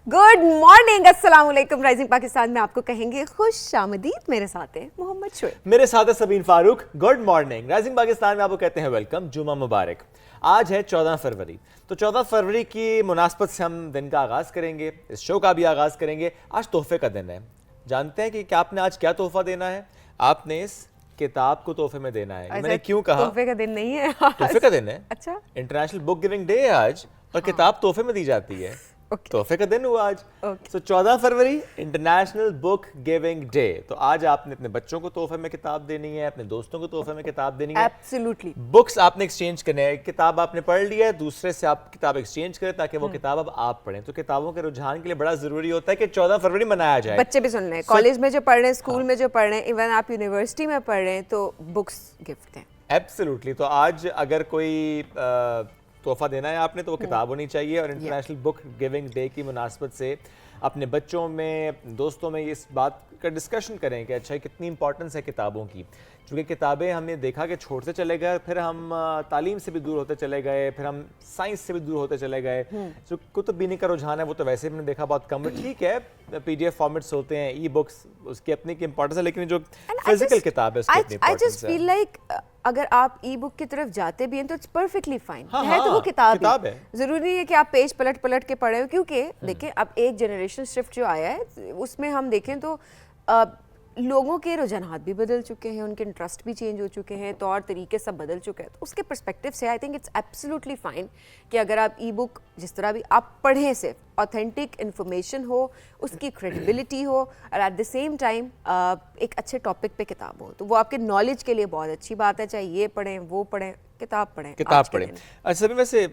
Good morning, अस्सलाम वालेकुम। Rising Pakistan में आपको कहेंगे खुश आमदीद। मेरे साथ है मोहम्मद शोएब, मेरे साथ है Sabeen Farooq. Good morning. Rising Pakistan में आपको कहते हैं वेलकम, जुमा मुबारक। आज है 14 फरवरी, तो 14 फरवरी की मुनासबत से हम दिन का आगाज़ करेंगे, इस शो का भी आगाज़ करेंगे। आज तोहफे का दिन है। जानते हैं कि क्या आपने आज क्या तोहफा देना है? आपने इस किताब को तोहफे में देना है। मैंने क्यों कहा तोहफे का दिन नहीं है, तोहफे का दिन है? अच्छा, इंटरनेशनल बुक गिविंग डे है आज, और किताब तोहफे में दी जाती है। तोहफे का दिन हुआ आज। सो 14 फरवरी इंटरनेशनल बुक गिविंग डे। तो आज आपने अपने बच्चों को तोहफे में किताब देनी है, अपने दोस्तों को तोहफे में किताब देनी है। एब्सोल्युटली। बुक्स आपने एक्सचेंज करने हैं। किताब आपने पढ़ ली है, दूसरे से आप किताब एक्सचेंज करें ताकि वो किताब अब आप पढ़ें। तो किताबों के रुझान के लिए बड़ा जरूरी होता है कि 14 फरवरी मनाया जाए। बच्चे भी सुन रहे हैं, कॉलेज में जो पढ़ रहे हैं, स्कूल में जो पढ़ रहे हैं, इवन आप यूनिवर्सिटी में पढ़ रहे हैं, तो बुक्स गिफ्ट दें। एब्सोल्युटली। तो आज अगर कोई तोहफा देना है आपने, तो वो किताब होनी चाहिए। और इंटरनेशनल बुक गिविंग डे की मुनासबत से अपने बच्चों में, दोस्तों में इस बात का डिस्कशन करें कि अच्छा कितनी इंपॉर्टेंस है किताबों की। क्योंकि किताबें हमने देखा कि छोड़ते चले गए, फिर हम तालीम से भी दूर होते चले गए, फिर हम साइंस से भी दूर होते चले गए। जो कुतुब बीनी का रुझान है वो तो वैसे भी हमने देखा बहुत कम है। ठीक है, PDF फॉर्मेट्स होते हैं, ई बुक्स, उसकी अपनी की इंपॉर्टेंस है, लेकिन जो फिजिकल किताब है उसकी अपनी इंपॉर्टेंस है। आई जस्ट फील लाइक अगर आप ई बुक की तरफ जाते भी हैं तो इट्स परफेक्टली फाइन है, तो वो किताब है। जरूरी नहीं है कि आप पेज पलट पलट के पढ़े हो, क्योंकि देखिए अब एक जनरेशन शिफ्ट जो आया है उसमें हम देखें तो लोगों के रुझानात भी बदल चुके हैं, उनके इंटरेस्ट भी चेंज हो चुके हैं, तौर तरीके सब बदल चुके हैं। तो उसके पर्सपेक्टिव से I think it's absolutely fine कि अगर आप ई बुक जिस तरह भी आप पढ़ें, सिर्फ ऑथेंटिक इन्फॉर्मेशन हो, उसकी क्रेडिबिलिटी हो, और एट द सेम टाइम एक अच्छे टॉपिक पे किताब हो, तो वो आपके नॉलेज के लिए बहुत अच्छी बात है। चाहे ये पढ़ें, वो पढ़ें, किताब पढ़ें। अच्छा, सभी वैसे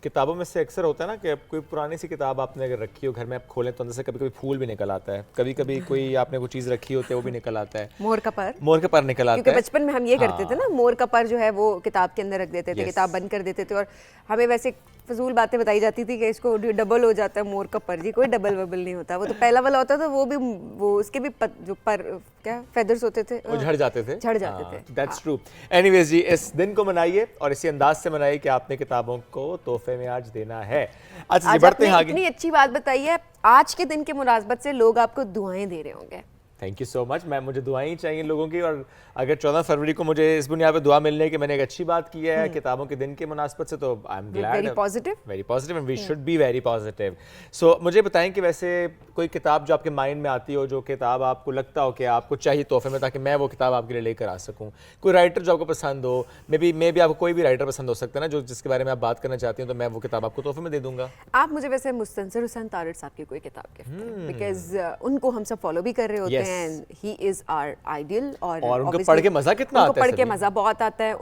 किताबों में से अक्सर होता है ना कि कोई पुरानी सी किताब आपने अगर रखी हो घर में, आप खोलें तो अंदर से कभी कभी फूल भी निकल आता है, कभी कभी कोई आपने कोई चीज़ रखी होती है वो भी निकल आता है। मोर का पर निकल आता है। क्योंकि बचपन में हम ये करते थे ना, मोर का पर जो है वो किताब के अंदर रख देते थे, किताब बंद कर देते थे, और हमें वैसे फजूल बातें बताई जाती थी कि इसको डबल हो जाता है मोर का पर। जी कोई डबल वबल नहीं होता, वो तो पहला वाला होता था, वो भी वो उसके भी जो पर क्या फेदर्स होते थे वो झड़ जाते थे। That's true. एनीवेज जी, इस दिन को मनाइए और इसी अंदाज से मनाइए कि आपने किताबों को तोहफे में आज देना है। अच्छा जी, बढ़ते हैं आगे। इतनी अच्छी बात बताई है, आज के दिन के मुनासबत से लोग आपको दुआएं दे रहे होंगे। Thank you so much ma'am, मुझे दुआएं ही चाहिए लोगों की। और अगर 14 फरवरी को मुझे इस बुनियाद पर दुआ मिलने की मैंने एक अच्छी बात की है किताबों के दिन के मुनासबत से, तो I am glad. Very positive and we should be very positive. So मुझे बताएं कि वैसे कोई किताब जो आपके माइंड में आती हो, जो किताब आपको लगता हो कि आपको चाहिए तोहफे में, ताकि मैं वो किताब आपके लिए लेकर आ सकूं। कोई राइटर जो आपको पसंद हो, मे बी आपको कोई भी राइटर पसंद हो सकता है ना, जो जिसके बारे में आप बात करना चाहती हैं, तो मैं वो किताब आपको तोहफे में दे दूंगा। आप मुझे वैसे मुस्तनसर हुसैन तारड़ साहब की कोई किताब गिफ्ट करें, बिकॉज उनको हम सब फॉलो भी कर रहे होते हैं, ही इज आवर आइडियल। और उनको पढ़ के मजा कितना आता है, पढ़ के मजा बहुत आता है।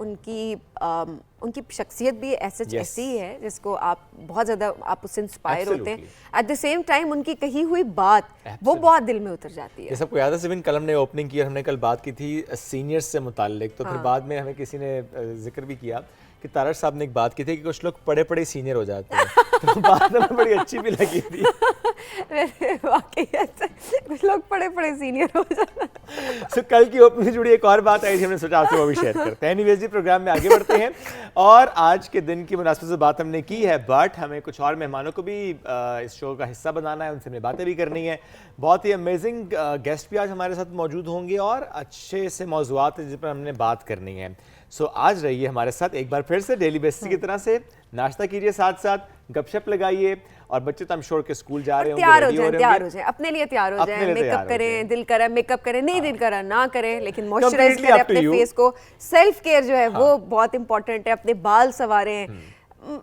उनकी शख्सियत भी ऐसी ही है जिसको आप बहुत ज्यादा आप उससे इंस्पायर होते हैं। एट द सेम टाइम उनकी कही हुई बात वो बहुत दिल में उतर जाती है। सबको याद है सिविन कलम ने ओपनिंग की और हमने कल बात की थी सीनियर्स से मुताल्लिक, तो फिर बाद में हमें किसी ने जिक्र भी किया कि तारड़ साहब ने एक बात की थी कि कुछ लोग पढ़े पढ़े सीनियर हो जाते हैं। तो बात में बड़ी अच्छी भी लगी थी। वाकई कुछ लोग पढ़े पढ़े सीनियर हो जाते हैं। तो कल की ओपनिंग से जुड़ी एक और बात आई थी, हमने सोचा आपसे वो भी शेयर करते हैं। एनीवेज जी, प्रोग्राम में आगे बढ़ते हैं और आज के दिन की मुनासिबत से बात हमने की है, बट हमें कुछ और मेहमानों को भी इस शो का हिस्सा बनाना है, उनसे हमें बातें भी करनी है। बहुत ही अमेजिंग गेस्ट भी आज हमारे साथ मौजूद होंगे और अच्छे से मौजूआत जिस पर हमने बात करनी है। सो आज रहिए हमारे साथ एक बार फिर से डेली बेसिस की तरह से, नाश्ता कीजिए, साथ साथ गपशप लगाइए, और बच्चे तो हम श्योर के स्कूल जा रहे होंगे, तैयार हो जाएं, अपने लिए तैयार हो जाएं, मेकअप करें, दिल करा मेकअप करें, नहीं दिल करा ना करें, लेकिन मॉइस्चराइज करें अपने फेस को। सेल्फ केयर जो है वो बहुत इंपॉर्टेंट है। अपने बाल संवारें,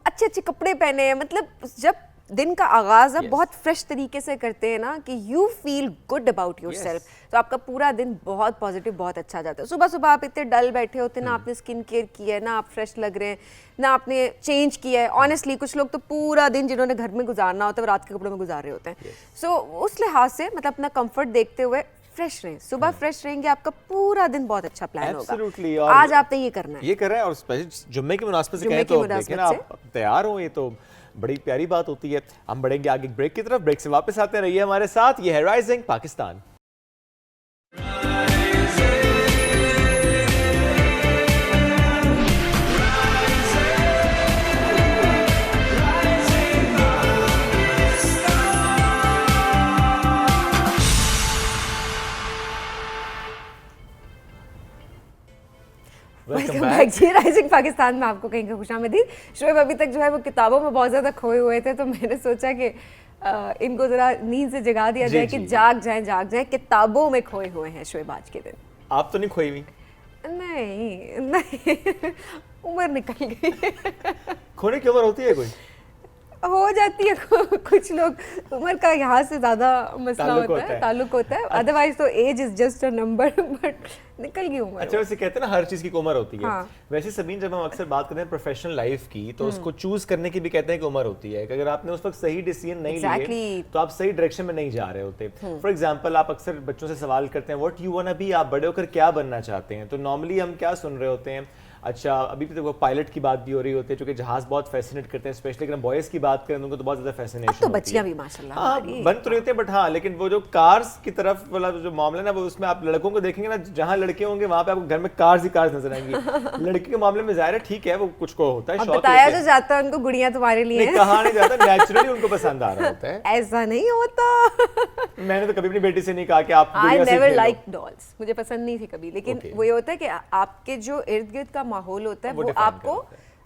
अच्छे अच्छे कपड़े पहने, मतलब जब दिन का आगाज आप बहुत फ्रेश तरीके से करते हैं ना, कि you feel good about your self, तो आपका पूरा दिन बहुत पॉजिटिव, बहुत अच्छा जाता है। सुबह सुबह आप इतने डल बैठे होते हैं ना, आपने स्किन केयर किया है ना, आप फ्रेश लग रहे हैं ना, आपने चेंज किया है। ऑनेस्टली कुछ लोग तो पूरा दिन जिन्होंने घर में गुजारना होता है वो रात के कपड़ों में गुजार रहे होते हैं। सो उस लिहाज से मतलब अपना कंफर्ट देखते हुए फ्रेश रहें, सुबह फ्रेश रहेंगे, आपका पूरा दिन बहुत अच्छा प्लान होगा। आज आपने ये करना है, ये कर रहे हैं। और स्पेशली जुम्मे की मुनासबत से कहें तो देखिए ना, आप तैयार हो, ये तो बड़ी प्यारी बात होती है। हम बढ़ेंगे आगे ब्रेक की तरफ, ब्रेक से वापस आते रहिए हमारे साथ। ये है राइजिंग पाकिस्तान। जी राइजिंग पाकिस्तान में आपको कहीं खुशामदीद। शोएब अभी तक जो है वो किताबों में बहुत ज़्यादा खोए हुए थे, तो मैंने सोचा कि इनको ज़रा नींद से जगा दिया जाए कि जाग जाएं, किताबों में खोए हुए हैं शोएब आज के दिन। आप तो नहीं खोई हुई? नहीं उम्र निकल गई। खोने की उम्र होती है कोई? हो जाती है कुछ लोग, उम्र का यहाँ से ज़्यादा मसला ताल्लुक होता है, अदरवाइज तो age is just a number, but निकल गई उम्र। अच्छा, वैसे कहते हैं ना हर चीज़ की उम्र होती है। हाँ। वैसे सबीन, जब हम अक्सर बात करते हैं प्रोफेशनल लाइफ की, तो उसको चूज करने की भी कहते हैं कि उम्र होती है कि अगर आपने उस वक्त सही डिसीजन नहीं लिए तो आप सही डायरेक्शन में नहीं जा रहे होते। फॉर एग्जांपल, आप अक्सर बच्चों से सवाल करते हैं व्हाट यू वांना बी, आप बड़े होकर क्या बनना चाहते हैं, तो नॉर्मली हम क्या सुन रहे होते हैं? अच्छा, अभी भी तो पायलट की बात भी हो रही होती है, क्योंकि जहाज बहुत फैसिनेट करते हैं, स्पेशली अगर बॉयज़ की बात करें तो उनको तो बहुत ज़्यादा फैसिनेशन तो बच्चियां भी माशाल्लाह बन तो रही होती है, बट हाँ, लेकिन वो जो कार्स की तरफ वाला जो मामला ना, वो उसमें आप लड़कों को देखेंगे ना, जहाँ लड़के होंगे वहाँ पे आपको घर में कार्स ही कार्स नजर आएंगी। लड़के के मामले में जाहिर है ठीक है, वो कुछ को होता है, बताया जो जाता है उनको गुड़ियां तुम्हारे लिए हैं, कहा नहीं जाता, नेचुरली उनको पसंद आ रहा होता है। ऐसा नहीं होता। मैंने तो कभी अपनी बेटी से नहीं कहा कि आप I never liked dolls, मुझे पसंद नहीं थी कभी, लेकिन वो ये होता है कि आपके जो इर्द गिर्द का माहौल होता है वो आपको,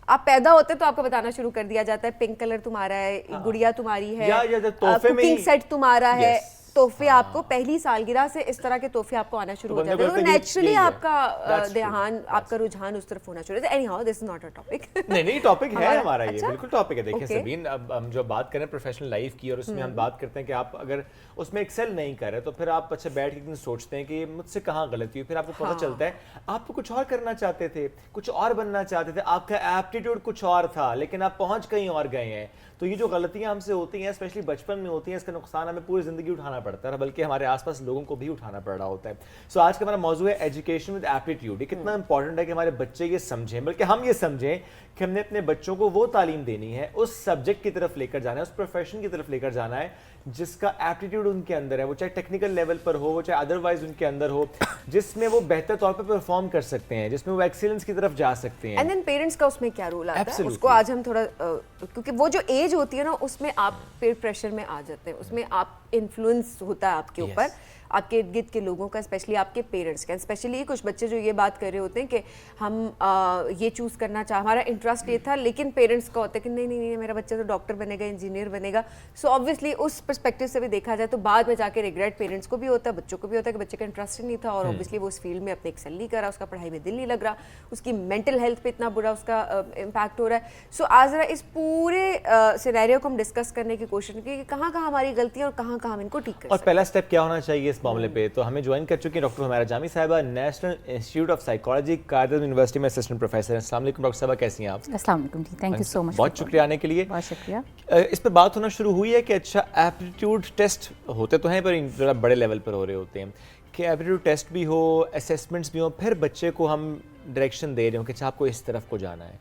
आप पैदा होते तो आपको बताना शुरू कर दिया जाता है पिंक कलर तुम्हारा है, गुड़िया तुम्हारी है, कुकिंग सेट तुम्हारा है, तोहफे आपको पहली सालगिरह से इस तरह के तोहफे आपको आना शुरू हो जाते हैं, तो नेचुरली आपका ध्यान, आपका रुझान उस तरफ होना शुरू होता है। Anyhow this is not a topic. नहीं टॉपिक है हमारा, ये बिल्कुल टॉपिक है। देखिए सबीन, अब हम जो बात करें प्रोफेशनल लाइफ की, और उसमें हम बात करते हैं कि आप अगर उसमें एक्सेल नहीं कर रहे तो फिर आप अच्छा बैठ के एक दिन सोचते हैं कि मुझसे कहाँ गलती हुई, फिर आपको पता चलता है आप कुछ और करना चाहते थे, कुछ और बनना चाहते थे, आपका एप्टीट्यूड कुछ और था, लेकिन आप पहुंच कहीं और गए हैं। तो ये जो गलतियां हमसे होती हैं, स्पेशली बचपन में होती हैं, इसका नुकसान हमें पूरी जिंदगी उठाना पड़ता है, बल्कि हमारे आसपास लोगों को भी उठाना पड़ रहा होता है। सो आज का हमारा मौजूद है एजुकेशन विद एप्टीट्यूड। ये कितना इंपॉर्टेंट है कि हमारे बच्चे ये समझें, बल्कि हम ये समझें कि हमने अपने बच्चों को वो तालीम देनी है, उस सब्जेक्ट की तरफ लेकर जाना है, उस प्रोफेशन की तरफ लेकर जाना है जिसका एप्टीट्यूड उनके अंदर है, वो चाहे टेक्निकल लेवल पर हो, वो चाहे अदरवाइज उनके अंदर हो, जिसमें वो बेहतर तौर पर परफॉर्म कर सकते हैं, जिसमें वो एक्सीलेंस की तरफ जा सकते हैं। एंड देन पेरेंट्स का उसमें क्या रोल आता है, उसको आज हम थोड़ा क्योंकि वो जो एज होती है ना, उसमें आप पेयर प्रेशर में आ जाते हैं, उसमें आप इन्फ्लुएंस होता है आपके ऊपर, आपके इर्द गिर्द के लोगों का, स्पेशली आपके पेरेंट्स का। स्पेशली कुछ बच्चे जो ये बात कर रहे होते हैं कि हम ये चूज़ करना चाह, हमारा इंटरेस्ट ये था, लेकिन पेरेंट्स का होता है कि नहीं नहीं नहीं मेरा बच्चा तो डॉक्टर बनेगा, इंजीनियर बनेगा। सो ऑब्वियसली उस पर्सपेक्टिव से भी देखा जाए तो बाद में जाके रिग्रेट पेरेंट्स को भी होता है, बच्चों को भी होता है कि बच्चे का इंटरेस्ट ही नहीं था, और ऑब्वियसली वो उस फील्ड में अपने एक्सेल नहीं कर रहा, उसका पढ़ाई में दिल नहीं लग रहा, उसकी मेंटल हेल्थ पे इतना बुरा उसका इम्पैक्ट हो रहा है। सो आज ज़रा इस पूरे सिनेरियो को हम डिस्कस करने की कोशिश की कि कहाँ कहाँ हमारी गलती है और कहाँ कहाँ हम इनको ठीक कर सकते हैं, और पहला स्टेप क्या होना चाहिए इस मामले पे। तो हमें ज्वाइन कर चुकी हैं डॉक्टर हुमैरा जामी साहिबा, national institute of psychology, Quaid university में असिस्टेंट प्रोफेसर। अस्सलाम वालेकुम डॉक्टर साहिबा, कैसी हैं आप? अस्सलाम वालेकुम जी, थैंक यू सो मच, बहुत शुक्रिया आने के लिए। बहुत शुक्रिया। इस पर बात होना शुरू हुई है कि अच्छा एप्टीट्यूड टेस्ट होते तो हैं, पर जरा बड़े लेवल पर हो रहे होते हैं, कि एप्टीट्यूड टेस्ट भी हो, असेसमेंट्स भी हो, फिर बच्चे को हम डायरेक्शन दे रहे हो कि अच्छा आपको इस तरफ को जाना है।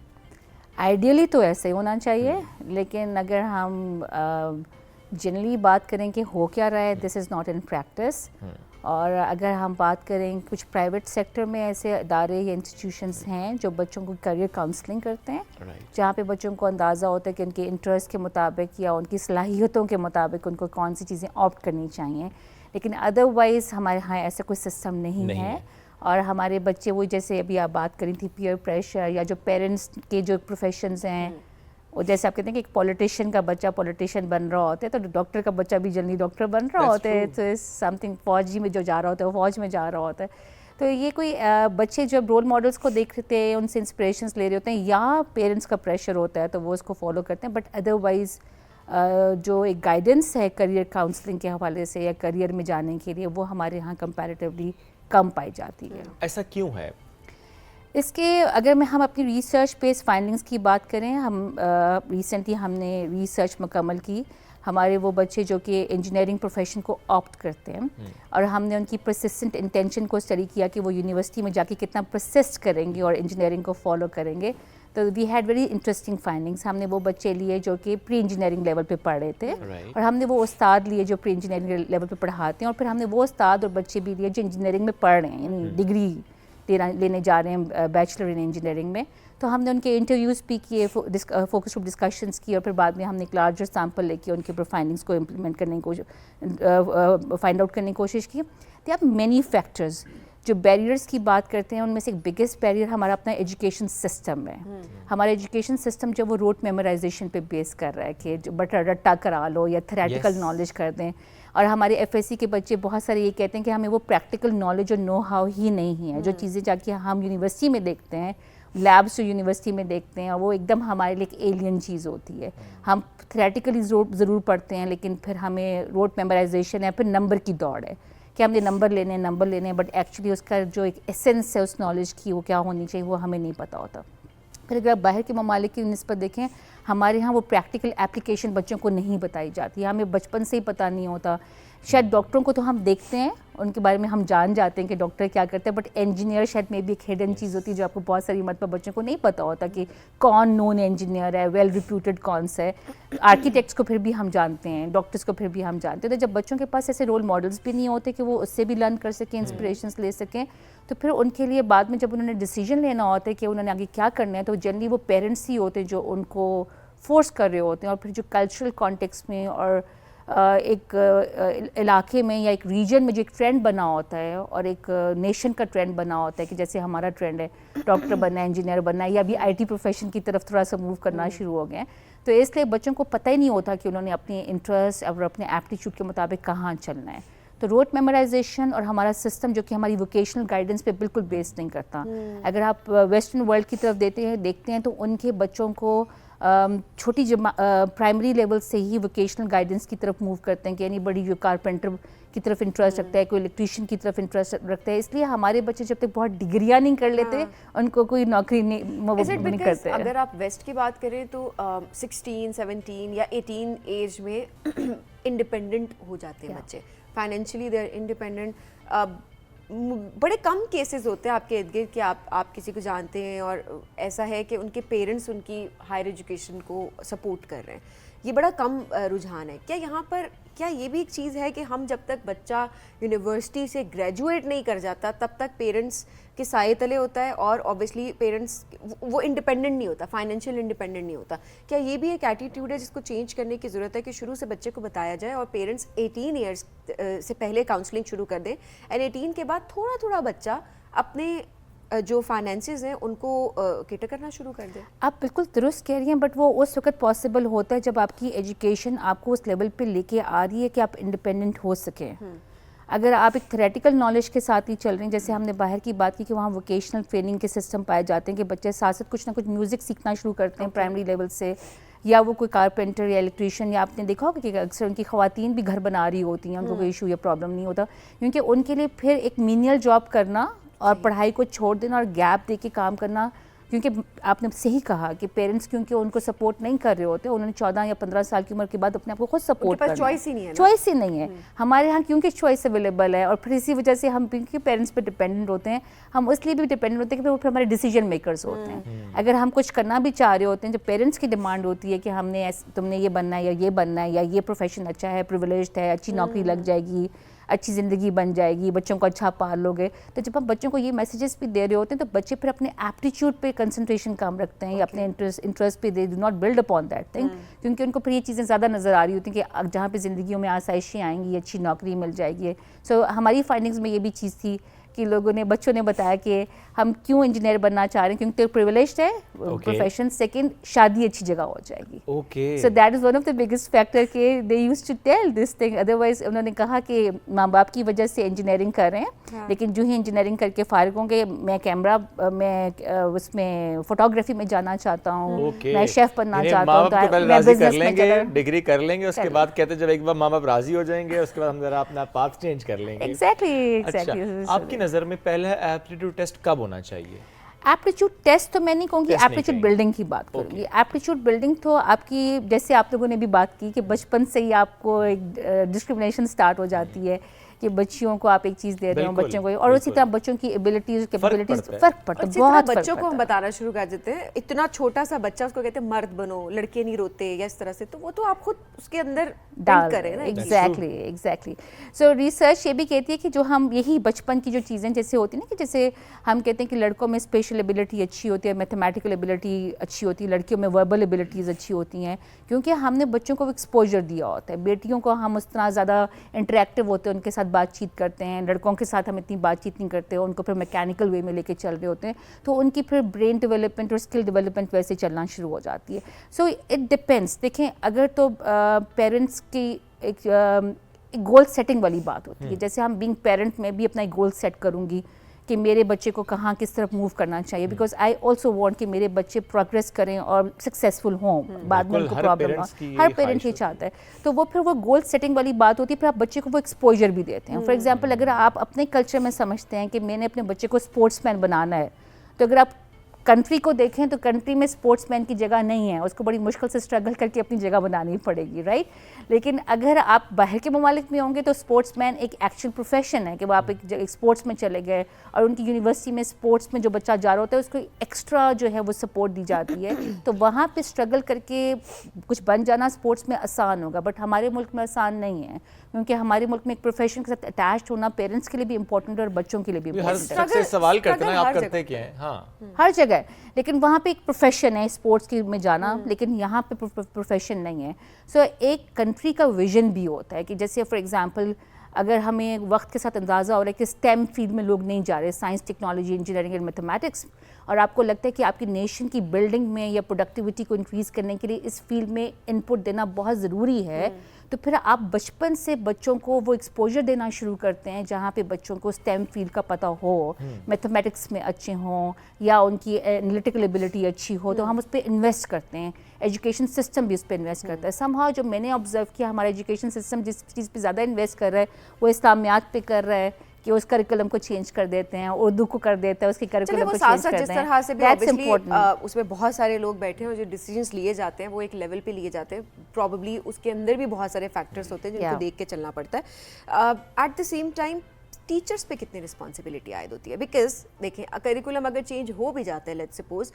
आइडियली तो ऐसे ही होना चाहिए, लेकिन अगर हम जनरली बात करें कि हो क्या रहा है, this is not in practice. और अगर हम बात करें कुछ प्राइवेट सेक्टर में ऐसे इदारे या इंस्टीट्यूशंस हैं जो बच्चों को करियर काउंसलिंग करते हैं, जहाँ पे बच्चों को अंदाज़ा होता है कि उनके इंटरेस्ट के मुताबिक या उनकी सलाहियतों के मुताबिक उनको कौन सी चीज़ें ऑप्ट करनी चाहिए, लेकिन अदरवाइज़ हमारे यहाँ ऐसा कोई सिस्टम नहीं है। और हमारे बच्चे वो, जैसे अभी आप बात करी थी पीयर प्रेशर, या जो पेरेंट्स के जो प्रोफेशंस हैं, और जैसे आप कहते हैं कि एक पॉलिटिशियन का बच्चा पॉलिटिशियन बन रहा होता है, तो डॉक्टर का बच्चा भी जल्दी डॉक्टर बन रहा होता है, तो समथिंग फौजी में जो जा रहा होता है वो फौज में जा रहा होता है। तो ये कोई बच्चे जब रोल मॉडल्स को देखते हैं, उनसे इंस्पिरेशंस ले रहे होते हैं, या पेरेंट्स का प्रेशर होता है तो वो उसको फॉलो करते हैं, बट अदरवाइज़ जो एक गाइडेंस है करियर काउंसलिंग के हवाले से या करियर में जाने के लिए, वो हमारे यहाँ कंपैरेटिवली कम पाई जाती है। ऐसा क्यों है? इसके अगर हम अपनी रिसर्च बेस्ड फाइंडिंग्स की बात करें, हम रिसेंटली हमने रिसर्च मुकम्मल की, हमारे वो बच्चे जो कि इंजीनियरिंग प्रोफेशन को ऑप्ट करते हैं, और हमने उनकी परसिस्टेंट इंटेंशन को स्टडी किया कि वो यूनिवर्सिटी में जाके कितना परसिस्ट करेंगे और इंजीनियरिंग को फॉलो करेंगे। तो we had very interesting findings. हमने वो बच्चे लिए जो कि प्री इंजीनियरिंग लेवल पे पढ़ रहे थे, और हमने वो उस्ताद लिए जो प्री इंजीनियरिंग लेवल पे पढ़ाते हैं, और फिर हमने वो उस्ताद और बच्चे भी लिए जो इंजीनियरिंग में पढ़ रहे हैं, यानी डिग्री लेने जा रहे हैं बैचलर इन इंजीनियरिंग में। तो हमने उनके इंटरव्यूज़ भी किए, फोकस ग्रुप डिस्कशंस किए, और फिर बाद में हमने एक लार्जर सैम्पल लेके उनके ऊपर फाइंडिंग्स को इम्प्लीमेंट करने की फाइंड आउट करने की कोशिश की। दे आर मेनी फैक्टर्स जो बैरियर्स की बात करते हैं उनमें से एक बिगेस्ट बैरियर हमारा अपना एजुकेशन सिस्टम है। हमारा एजुकेशन सिस्टम जब वो रोट मेमोराइजेशन पे बेस कर रहा है कि जो बटा रट्टा करा लो या थेरेटिकल नॉलेज कर दें, और हमारे एफएससी के बच्चे बहुत सारे ये कहते हैं कि हमें वो प्रैक्टिकल नॉलेज और नो हाउ ही नहीं है। जो चीज़ें जाके हम यूनिवर्सिटी में देखते हैं, लैब्स जो यूनिवर्सिटी में देखते हैं, और वो एकदम हमारे लिए एक एलियन चीज़ होती है। हम थेरेटिकली ज़रूर पढ़ते हैं, लेकिन फिर हमें रोट मेमोराइजेशन है, फिर नंबर की दौड़ है कि हमने नंबर लेने हैं, बट एक्चुअली उसका जो एक एसेंस है उस नॉलेज की वो क्या होनी चाहिए वो हमें नहीं पता होता। फिर अगर आप बाहर के ममालिक की निस्बत देखें, हमारे यहाँ वो प्रैक्टिकल एप्लीकेशन बच्चों को नहीं बताई जाती है, हमें बचपन से ही पता नहीं होता। शायद डॉक्टरों को तो हम देखते हैं, उनके बारे में हम जान जाते हैं कि डॉक्टर क्या करते हैं, बट इंजीनियर शायद में भी एक हिडन चीज़ होती है जो आपको बहुत सारी मतलब बच्चों को नहीं पता होता कि कौन नोन इंजीनियर है, वेल रिप्यूटेड कौन सा है। आर्किटेक्ट्स को फिर भी हम जानते हैं, डॉक्टर्स को फिर भी हम जानते हैं। तो जब बच्चों के पास ऐसे रोल मॉडल्स भी नहीं होते कि वो उससे भी लर्न कर सकें, इंस्पिरेशंस ले सकें, तो फिर उनके लिए बाद में जब उन्होंने डिसीजन लेना होता है कि उन्होंने आगे क्या करना है, तो जनरली वो पेरेंट्स ही होते हैं जो उनको फोर्स कर रहे होते हैं। और फिर जो कल्चरल कॉन्टेक्स्ट में और एक इलाके में या एक रीजन में जो एक ट्रेंड बना होता है और एक नेशन का ट्रेंड बना होता है कि जैसे हमारा ट्रेंड है डॉक्टर बनना है, इंजीनियर बनना है, या अभी आईटी प्रोफेशन की तरफ थोड़ा सा मूव करना शुरू हो गए हैं, तो इसलिए बच्चों को पता ही नहीं होता कि उन्होंने अपने इंटरेस्ट और अपने एप्टीट्यूड के मुताबिक कहाँ चलना है। तो रोट मेमोराइजेशन और हमारा सिस्टम जो कि हमारी वोकेशनल गाइडेंस पे बिल्कुल बेस नहीं करता। अगर आप वेस्टर्न वर्ल्ड की तरफ देखते हैं तो उनके बच्चों को छोटी प्राइमरी लेवल से ही वोकेशनल गाइडेंस की तरफ मूव करते हैं कि यानी बड़ी जो कारपेंटर की तरफ इंटरेस्ट रखता है, कोई इलेक्ट्रीशियन की तरफ इंटरेस्ट रखता है। इसलिए हमारे बच्चे जब तक बहुत डिग्रियां नहीं कर लेते उनको कोई नौकरी नहीं करते। अगर आप वेस्ट की बात करें तो 16, 17 या 18 एज में इंडिपेंडेंट हो जाते हैं बच्चे, फाइनेंशियली दे आर इंडिपेंडेंट। बड़े कम केसेस होते हैं आपके इर्द गिर्द कि आप किसी को जानते हैं और ऐसा है कि उनके पेरेंट्स उनकी हायर एजुकेशन को सपोर्ट कर रहे हैं। ये बड़ा कम रुझान है। क्या यहाँ पर क्या ये भी एक चीज़ है कि हम जब तक बच्चा यूनिवर्सिटी से ग्रेजुएट नहीं कर जाता तब तक पेरेंट्स के साए तले होता है, और ऑब्वियसली पेरेंट्स वो इंडिपेंडेंट नहीं होता, फाइनेंशियल इंडिपेंडेंट नहीं होता। क्या ये भी एक एटीट्यूड है जिसको चेंज करने की ज़रूरत है कि शुरू से बच्चे को बताया जाए और पेरेंट्स 18 ईयर्स से पहले काउंसलिंग शुरू कर दें, एंड 18 के बाद थोड़ा थोड़ा बच्चा अपने जो फाइनेंसेस हैं उनको केटर करना शुरू कर दे? आप बिल्कुल दुरुस्त कह रही हैं, बट वो उस वक्त पॉसिबल होता है जब आपकी एजुकेशन आपको उस लेवल पे लेके आ रही है कि आप इंडिपेंडेंट हो सकें। अगर आप एक थेरेटिकल नॉलेज के साथ ही चल रहे हैं, जैसे हमने बाहर की बात की कि वहाँ वोकेशनल ट्रेनिंग के सिस्टम पाए जाते हैं कि बच्चे साथ साथ कुछ ना कुछ म्यूज़िक सीखना शुरू करते हैं प्राइमरी लेवल से, या वो कोई कारपेंटर या इलेक्ट्रीशियन, या आपने देखा होगा कि अक्सर उनकी ख़वातीन भी घर बना रही होती हैं, उनको कोई इशू या प्रॉब्लम नहीं होता, क्योंकि उनके लिए फिर एक मीनियल जॉब करना और पढ़ाई को छोड़ देना और गैप दे के काम करना, क्योंकि आपने सही कहा कि पेरेंट्स क्योंकि उनको सपोर्ट नहीं कर रहे होते, उन्होंने 14 या 15 साल की उम्र के बाद अपने आप को खुद सपोर्ट करना है। चॉइस ही नहीं है, चॉइस ही नहीं है। हमारे यहाँ क्योंकि चॉइस अवेलेबल है और फिर इसी वजह से हम क्योंकि पेरेंट्स पे डिपेंडेंट होते हैं, हम इसलिए भी डिपेंडेंट होते हैं कि वो फिर हमारे डिसीजन मेकर्स होते हैं। अगर हम कुछ करना भी चाह रहे होते हैं, जब पेरेंट्स की डिमांड होती है कि हमने तुमने ये बनना है या ये बनना है या ये प्रोफेशन अच्छा है, प्रिविलेज्ड है, अच्छी नौकरी लग जाएगी, अच्छी ज़िंदगी बन जाएगी, बच्चों को अच्छा पाल लोगे, तो जब हम बच्चों को ये मैसेजेस भी दे रहे होते हैं तो बच्चे फिर अपने एप्टीट्यूड पे कंसंट्रेशन काम रखते हैं या अपने इंटरेस्ट पे, they do not build upon that thing, क्योंकि उनको फिर ये चीज़ें ज़्यादा नज़र आ रही होती हैं कि जहाँ पे ज़िंदगियों में आसाइशें आएंगी, अच्छी नौकरी मिल जाएगी। सो हमारी फाइंडिंग्स में ये भी चीज़ थी कि बच्चों ने बताया कि हम क्यों इंजीनियर बनना चाह रहे हैं, क्योंकि प्रिविलेज्ड है प्रोफेशन, सेकंड शादी अच्छी जगह हो जाएगी। So that is one of the biggest factor कि they used to tell this thing. Otherwise उन्होंने कहा कि माँ बाप की वजह से इंजीनियरिंग कर रहे हैं, लेकिन जो ही इंजीनियरिंग करके फारिग होंगे, मैं उसमें फोटोग्राफी में जाना चाहता हूँ, मैं शेफ बनना चाहता हूँ, मैं बिजनेस में डिग्री कर लेंगे, उसके बाद कहते जब एक बार माँ बाप राजी हो जाएंगे उसके बाद हम जरा अपना पाथ चेंज कर लेंगे। एग्जैक्टली। आपकी नज़र में पहला एप्टीट्यूड टेस्ट कब होना चाहिए? एप्टीट्यूड टेस्ट तो मैं नहीं कहूँगी, एप्टीट्यूड बिल्डिंग की बात करूँगी। एप्टीट्यूड बिल्डिंग तो आपकी, जैसे आप लोगों ने भी बात की कि बचपन से ही आपको एक डिस्क्रिमिनेशन स्टार्ट हो जाती है कि बच्चियों को आप एक चीज़ दे रहे हो बच्चों को, और उसी तरह बच्चों की एबिलिटीज कैपेबिलिटीज फ़र्क पड़ता है बहुत। बच्चों को हम बताना शुरू कर देते हैं, इतना छोटा सा बच्चा, उसको कहते हैं मर्द बनो, लड़के नहीं रोते या इस तरह से, तो वो तो आप खुद उसके अंदर डाल करें ना। एग्जैक्टली। सो रिसर्च ये भी कहती है कि जो हम यही बचपन की जो चीज़ें जैसे होती है ना, कि जैसे हम कहते हैं कि लड़कों में स्पेशल एबिलिटी अच्छी होती है, मैथमेटिकल एबिलिटी अच्छी होती है, लड़कियों में वर्बल एबिलिटीज़ अच्छी होती हैं, क्योंकि हमने बच्चों को एक्सपोजर दिया होता है। बेटियों को हम उस तरह ज़्यादा इंटरेक्टिव होते हैं, उनके साथ बातचीत करते हैं, लड़कों के साथ हम इतनी बातचीत नहीं करते, उनको फिर मैकेनिकल वे में लेके चल रहे होते हैं, तो उनकी फिर ब्रेन डेवलपमेंट और स्किल डेवलपमेंट वैसे चलना शुरू हो जाती है। So it depends. देखें, अगर तो पेरेंट्स की एक गोल सेटिंग वाली बात होती है, जैसे हम बीइंग पेरेंट में भी अपना एक गोल सेट करूँगी कि मेरे बच्चे को कहाँ किस तरफ मूव करना चाहिए, बिकॉज आई ऑल्सो वांट कि मेरे बच्चे प्रोग्रेस करें और सक्सेसफुल हों, बाद में उनको प्रॉब्लम हो। हर पेरेंट ये चाहता है। तो वो फिर वो गोल सेटिंग वाली बात होती है, फिर आप बच्चे को वो एक्सपोजर भी देते हैं। फॉर एग्जाम्पल, अगर आप अपने कल्चर में समझते हैं कि मैंने अपने बच्चे को स्पोर्ट्समैन बनाना है, तो अगर आप कंट्री को देखें तो कंट्री में स्पोर्ट्समैन की जगह नहीं है, उसको बड़ी मुश्किल से स्ट्रगल करके अपनी जगह बनानी पड़ेगी, राइट। लेकिन अगर आप बाहर के ममालिक में होंगे तो स्पोर्ट्समैन एक एक्चुअल प्रोफेशन है कि वो आप एक स्पोर्ट्स में चले गए और उनकी यूनिवर्सिटी में स्पोर्ट्स में जो बच्चा जा रहा होता है उसको एक्स्ट्रा जो है वो सपोर्ट दी जाती है, तो वहाँ पे स्ट्रगल करके कुछ बन जाना स्पोर्ट्स में आसान होगा। बट हमारे मुल्क में आसान नहीं है, क्योंकि हमारे मुल्क में एक प्रोफेशन के साथ अटैच्ड होना पेरेंट्स के लिए भी इम्पोर्टेंट है और बच्चों के लिए भी इम्पोर्टेंट है। सवाल करते हैं आप करते क्या है, हाँ हर जगह, लेकिन वहाँ पे एक प्रोफेशन है स्पोर्ट्स की में जाना, लेकिन यहाँ पे प्रोफेशन नहीं है। सो एक कंट्री का विजन भी होता है कि जैसे फॉर एग्जांपल अगर हमें वक्त के साथ अंदाज़ा हो रहा है कि स्टेम फील्ड में लोग नहीं जा रहे, science, technology, engineering and mathematics, और आपको लगता है कि आपकी नेशन की बिल्डिंग में या प्रोडक्टिविटी को इंक्रीज़ करने के लिए इस फील्ड में इनपुट देना बहुत ज़रूरी है, तो फिर आप बचपन से बच्चों को वो एक्सपोजर देना शुरू करते हैं जहाँ पे बच्चों को स्टेम फील्ड का पता हो, मैथमेटिक्स में अच्छे हों या उनकी एनालिटिकल एबिलिटी अच्छी हो, तो हम उस पर इन्वेस्ट करते हैं। एजुकेशन सिस्टम भी उस पर इन्वेस्ट करता है। समहाउ जो मैंने ऑब्जर्व किया, हमारा एजुकेशन सिस्टम जिस चीज़ पे ज़्यादा इन्वेस्ट कर रहा है वो इस्लामियात पे कर रहा है कि उस करिकुलम को चेंज कर देते हैं, उर्दू को कर देते हैं, उसकी करिकुलम को चेंज कर देते हैं। That's important. उसमें बहुत सारे लोग बैठे हैं और जो डिसीजंस लिए जाते हैं वो एक लेवल पे लिए जाते हैं, प्रॉब्ली उसके अंदर भी बहुत सारे फैक्टर्स होते हैं जिनको देख के चलना पड़ता है। Eight the same time teachers पे कितनी रिस्पॉन्सिबिलिटी आयद होती है, बिकॉज देखें करिकुलम अगर चेंज हो भी जाता है लेट्स सपोज,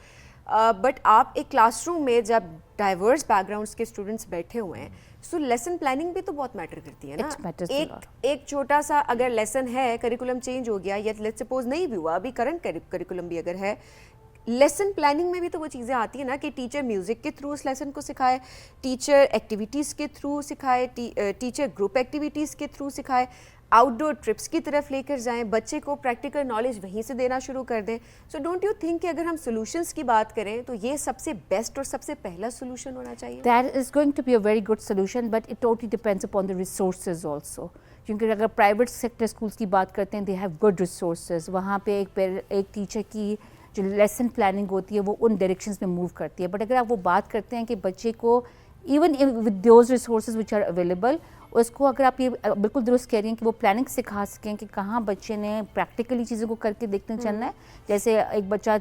बट आप एक क्लासरूम में जब डाइवर्स बैकग्राउंड्स के स्टूडेंट्स बैठे हुए हैं, सो लेसन प्लानिंग भी तो बहुत मैटर करती है ना। एक छोटा सा अगर लेसन है, करिकुलम चेंज हो गया या लेट्स सपोज नहीं भी हुआ, अभी करंट करिकुलम भी अगर है, लेसन प्लानिंग में भी तो वो चीज़ें आती है ना कि टीचर म्यूज़िक के थ्रू उस लेसन को सिखाए, टीचर एक्टिविटीज़ के थ्रू सिखाए, टीचर ग्रुप एक्टिविटीज़ के थ्रू सिखाए, आउटडोर ट्रिप्स की तरफ लेकर जाएं, बच्चे को प्रैक्टिकल नॉलेज वहीं से देना शुरू कर दें। सो डोंट यू थिंक कि अगर हम सॉल्यूशंस की बात करें तो ये सबसे बेस्ट और सबसे पहला सॉल्यूशन होना चाहिए? That is going to be a very good solution, but it totally depends upon the resources also. क्योंकि अगर प्राइवेट सेक्टर स्कूल्स की बात करते हैं, दे हैव गुड रिसोर्सेज, वहाँ पे एक टीचर की जो लेसन प्लानिंग होती है वो उन डायरेक्शंस में मूव करती है। बट अगर आप वो बात करते हैं कि बच्चे को even with those resources which are available, उसको अगर आप ये बिल्कुल दुरुस्त कह रही हैं कि वो प्लानिंग सिखा सकें कि कहाँ बच्चे ने प्रैक्टिकली चीज़ों को करके देखने चलना है। जैसे एक बच्चा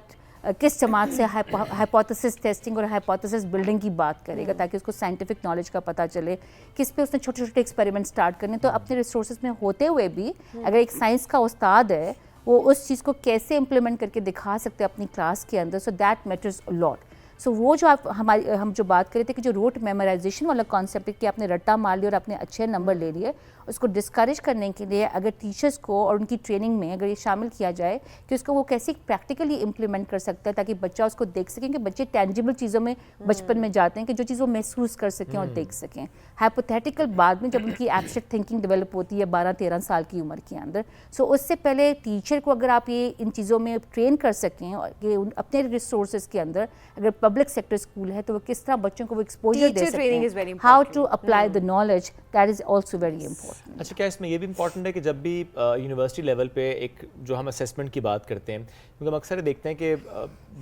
किस जमात से हाइपोथेसिस टेस्टिंग और हाइपोथेसिस बिल्डिंग की बात करेगा ताकि उसको साइंटिफिक नॉलेज का पता चले, किस पे उसने छोटे छोटे एक्सपेरिमेंट स्टार्ट करने। तो अपने रिसोर्सेज में होते हुए भी अगर एक साइंस का उस्ताद है, वो उस चीज़ को कैसे इम्प्लीमेंट करके दिखा सकते हैं अपनी क्लास के अंदर, so that matters a lot. So वो जो हम जो बात कर रहे थे कि जो रूट मेमोराइजेशन वाला कॉन्सेप्ट है कि आपने रट्टा मार लिया और आपने अच्छे नंबर ले लिए, उसको डिस्करेज करने के लिए अगर टीचर्स को और उनकी ट्रेनिंग में अगर ये शामिल किया जाए कि उसको वो कैसे प्रैक्टिकली इम्प्लीमेंट कर सकता है ताकि बच्चा उसको देख सकें कि बच्चे टेंजिबल चीज़ों में बचपन में जाते हैं कि जो चीज़ वो महसूस कर सकें और देख सकें। हाइपोथेटिकल बाद में जब उनकी एब्स्ट्रैक्ट थिंकिंग डेवलप होती है 12-13 साल की उम्र के अंदर। सो उससे पहले टीचर को अगर आप ये इन चीज़ों में ट्रेन कर सकें और कि अपने रिसोर्सेज के अंदर अगर पब्लिक सेक्टर स्कूल है तो वो किस तरह बच्चों को वो एक्सपोजर दे सकते हैं, how to apply the knowledge, that is also very important. अच्छा, क्या इसमें ये भी इंपॉर्टेंट है कि जब भी यूनिवर्सिटी लेवल पे एक जो हम असेसमेंट की बात करते हैं, क्योंकि हम अक्सर देखते हैं कि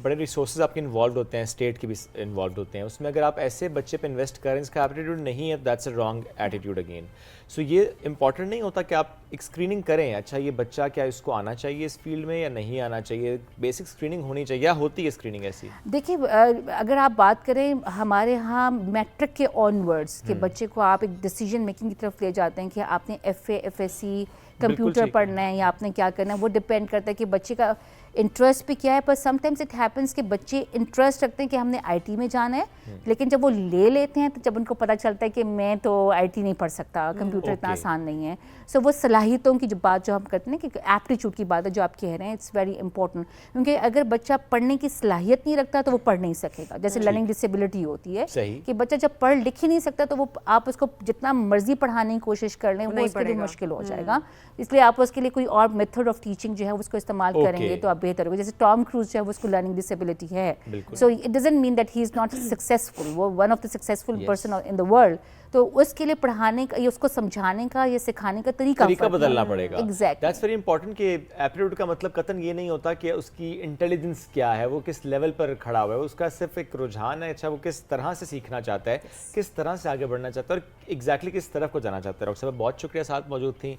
बड़े रिसोर्सेज आपके इन्वॉल्व होते हैं, स्टेट के भी इन्वॉल्व होते हैं, उसमें अगर आप ऐसे बच्चे पे इन्वेस्ट करें जिसका एप्टीट्यूड नहीं है, that's a wrong attitude again. So ये इंपॉर्टेंट नहीं होता कि आप एक स्क्रीनिंग करें, अच्छा ये बच्चा क्या इसको आना चाहिए इस फील्ड में या नहीं आना चाहिए, बेसिक स्क्रीनिंग होनी चाहिए या होती है स्क्रीनिंग ऐसी? देखिए, अगर आप बात करें हमारे यहाँ मैट्रिक के ऑनवर्ड्स के बच्चे को आप एक डिसीजन मेकिंग की तरफ ले जाते हैं कि आपने FA FSC कंप्यूटर पढ़ना है या आपने क्या करना है, वो डिपेंड करता है कि बच्चे का इंटरेस्ट भी क्या है, पर समटाइम्स इट हैपेंस कि बच्चे इंटरेस्ट रखते हैं कि हमने आईटी में जाना है, लेकिन जब वो ले लेते हैं तो जब उनको पता चलता है कि मैं तो आईटी नहीं पढ़ सकता, कंप्यूटर इतना आसान नहीं है। सो वो सलाहियतों की जो बात जो हम करते हैं कि एप्टीट्यूड की बात है जो आप कह रहे हैं, इट्स वेरी इंपॉर्टेंट, क्योंकि अगर बच्चा पढ़ने की सलाहियत नहीं रखता तो वो पढ़ नहीं सकेगा। जैसे लर्निंग डिसेबिलिटी होती है कि बच्चा जब पढ़ लिख ही नहीं सकता तो वो आप उसको जितना मर्जी पढ़ाने की कोशिश कर लें वो उसके लिए मुश्किल हो जाएगा। इसलिए आप उसके लिए कोई और मेथड ऑफ टीचिंग जो है उसको इस्तेमाल करेंगे तो आप बेहतर होगा। जैसे टॉम क्रूज जो है उसको लर्निंग डिसेबिलिटी है, so it doesn't mean that he is not successful, वो one of the successful person in the world. तो उसके लिए पढ़ाने का या उसको समझाने का या सिखाने का तरीका बदलना पड़ेगा। एग्जैक्टली, दैट्स वेरी इंपॉर्टेंट कि एप्टीट्यूड का मतलब कतन ये नहीं होता कि उसकी इंटेलिजेंस क्या है, वो किस लेवल पर खड़ा हुआ है, उसका सिर्फ एक रुझान है, अच्छा वो किस तरह से सीखना चाहता है, किस तरह से आगे बढ़ना चाहता है और एग्जैक्टली किस तरफ को जाना चाहता है। डॉक्टर साहब बहुत शुक्रिया साथ मौजूद थी।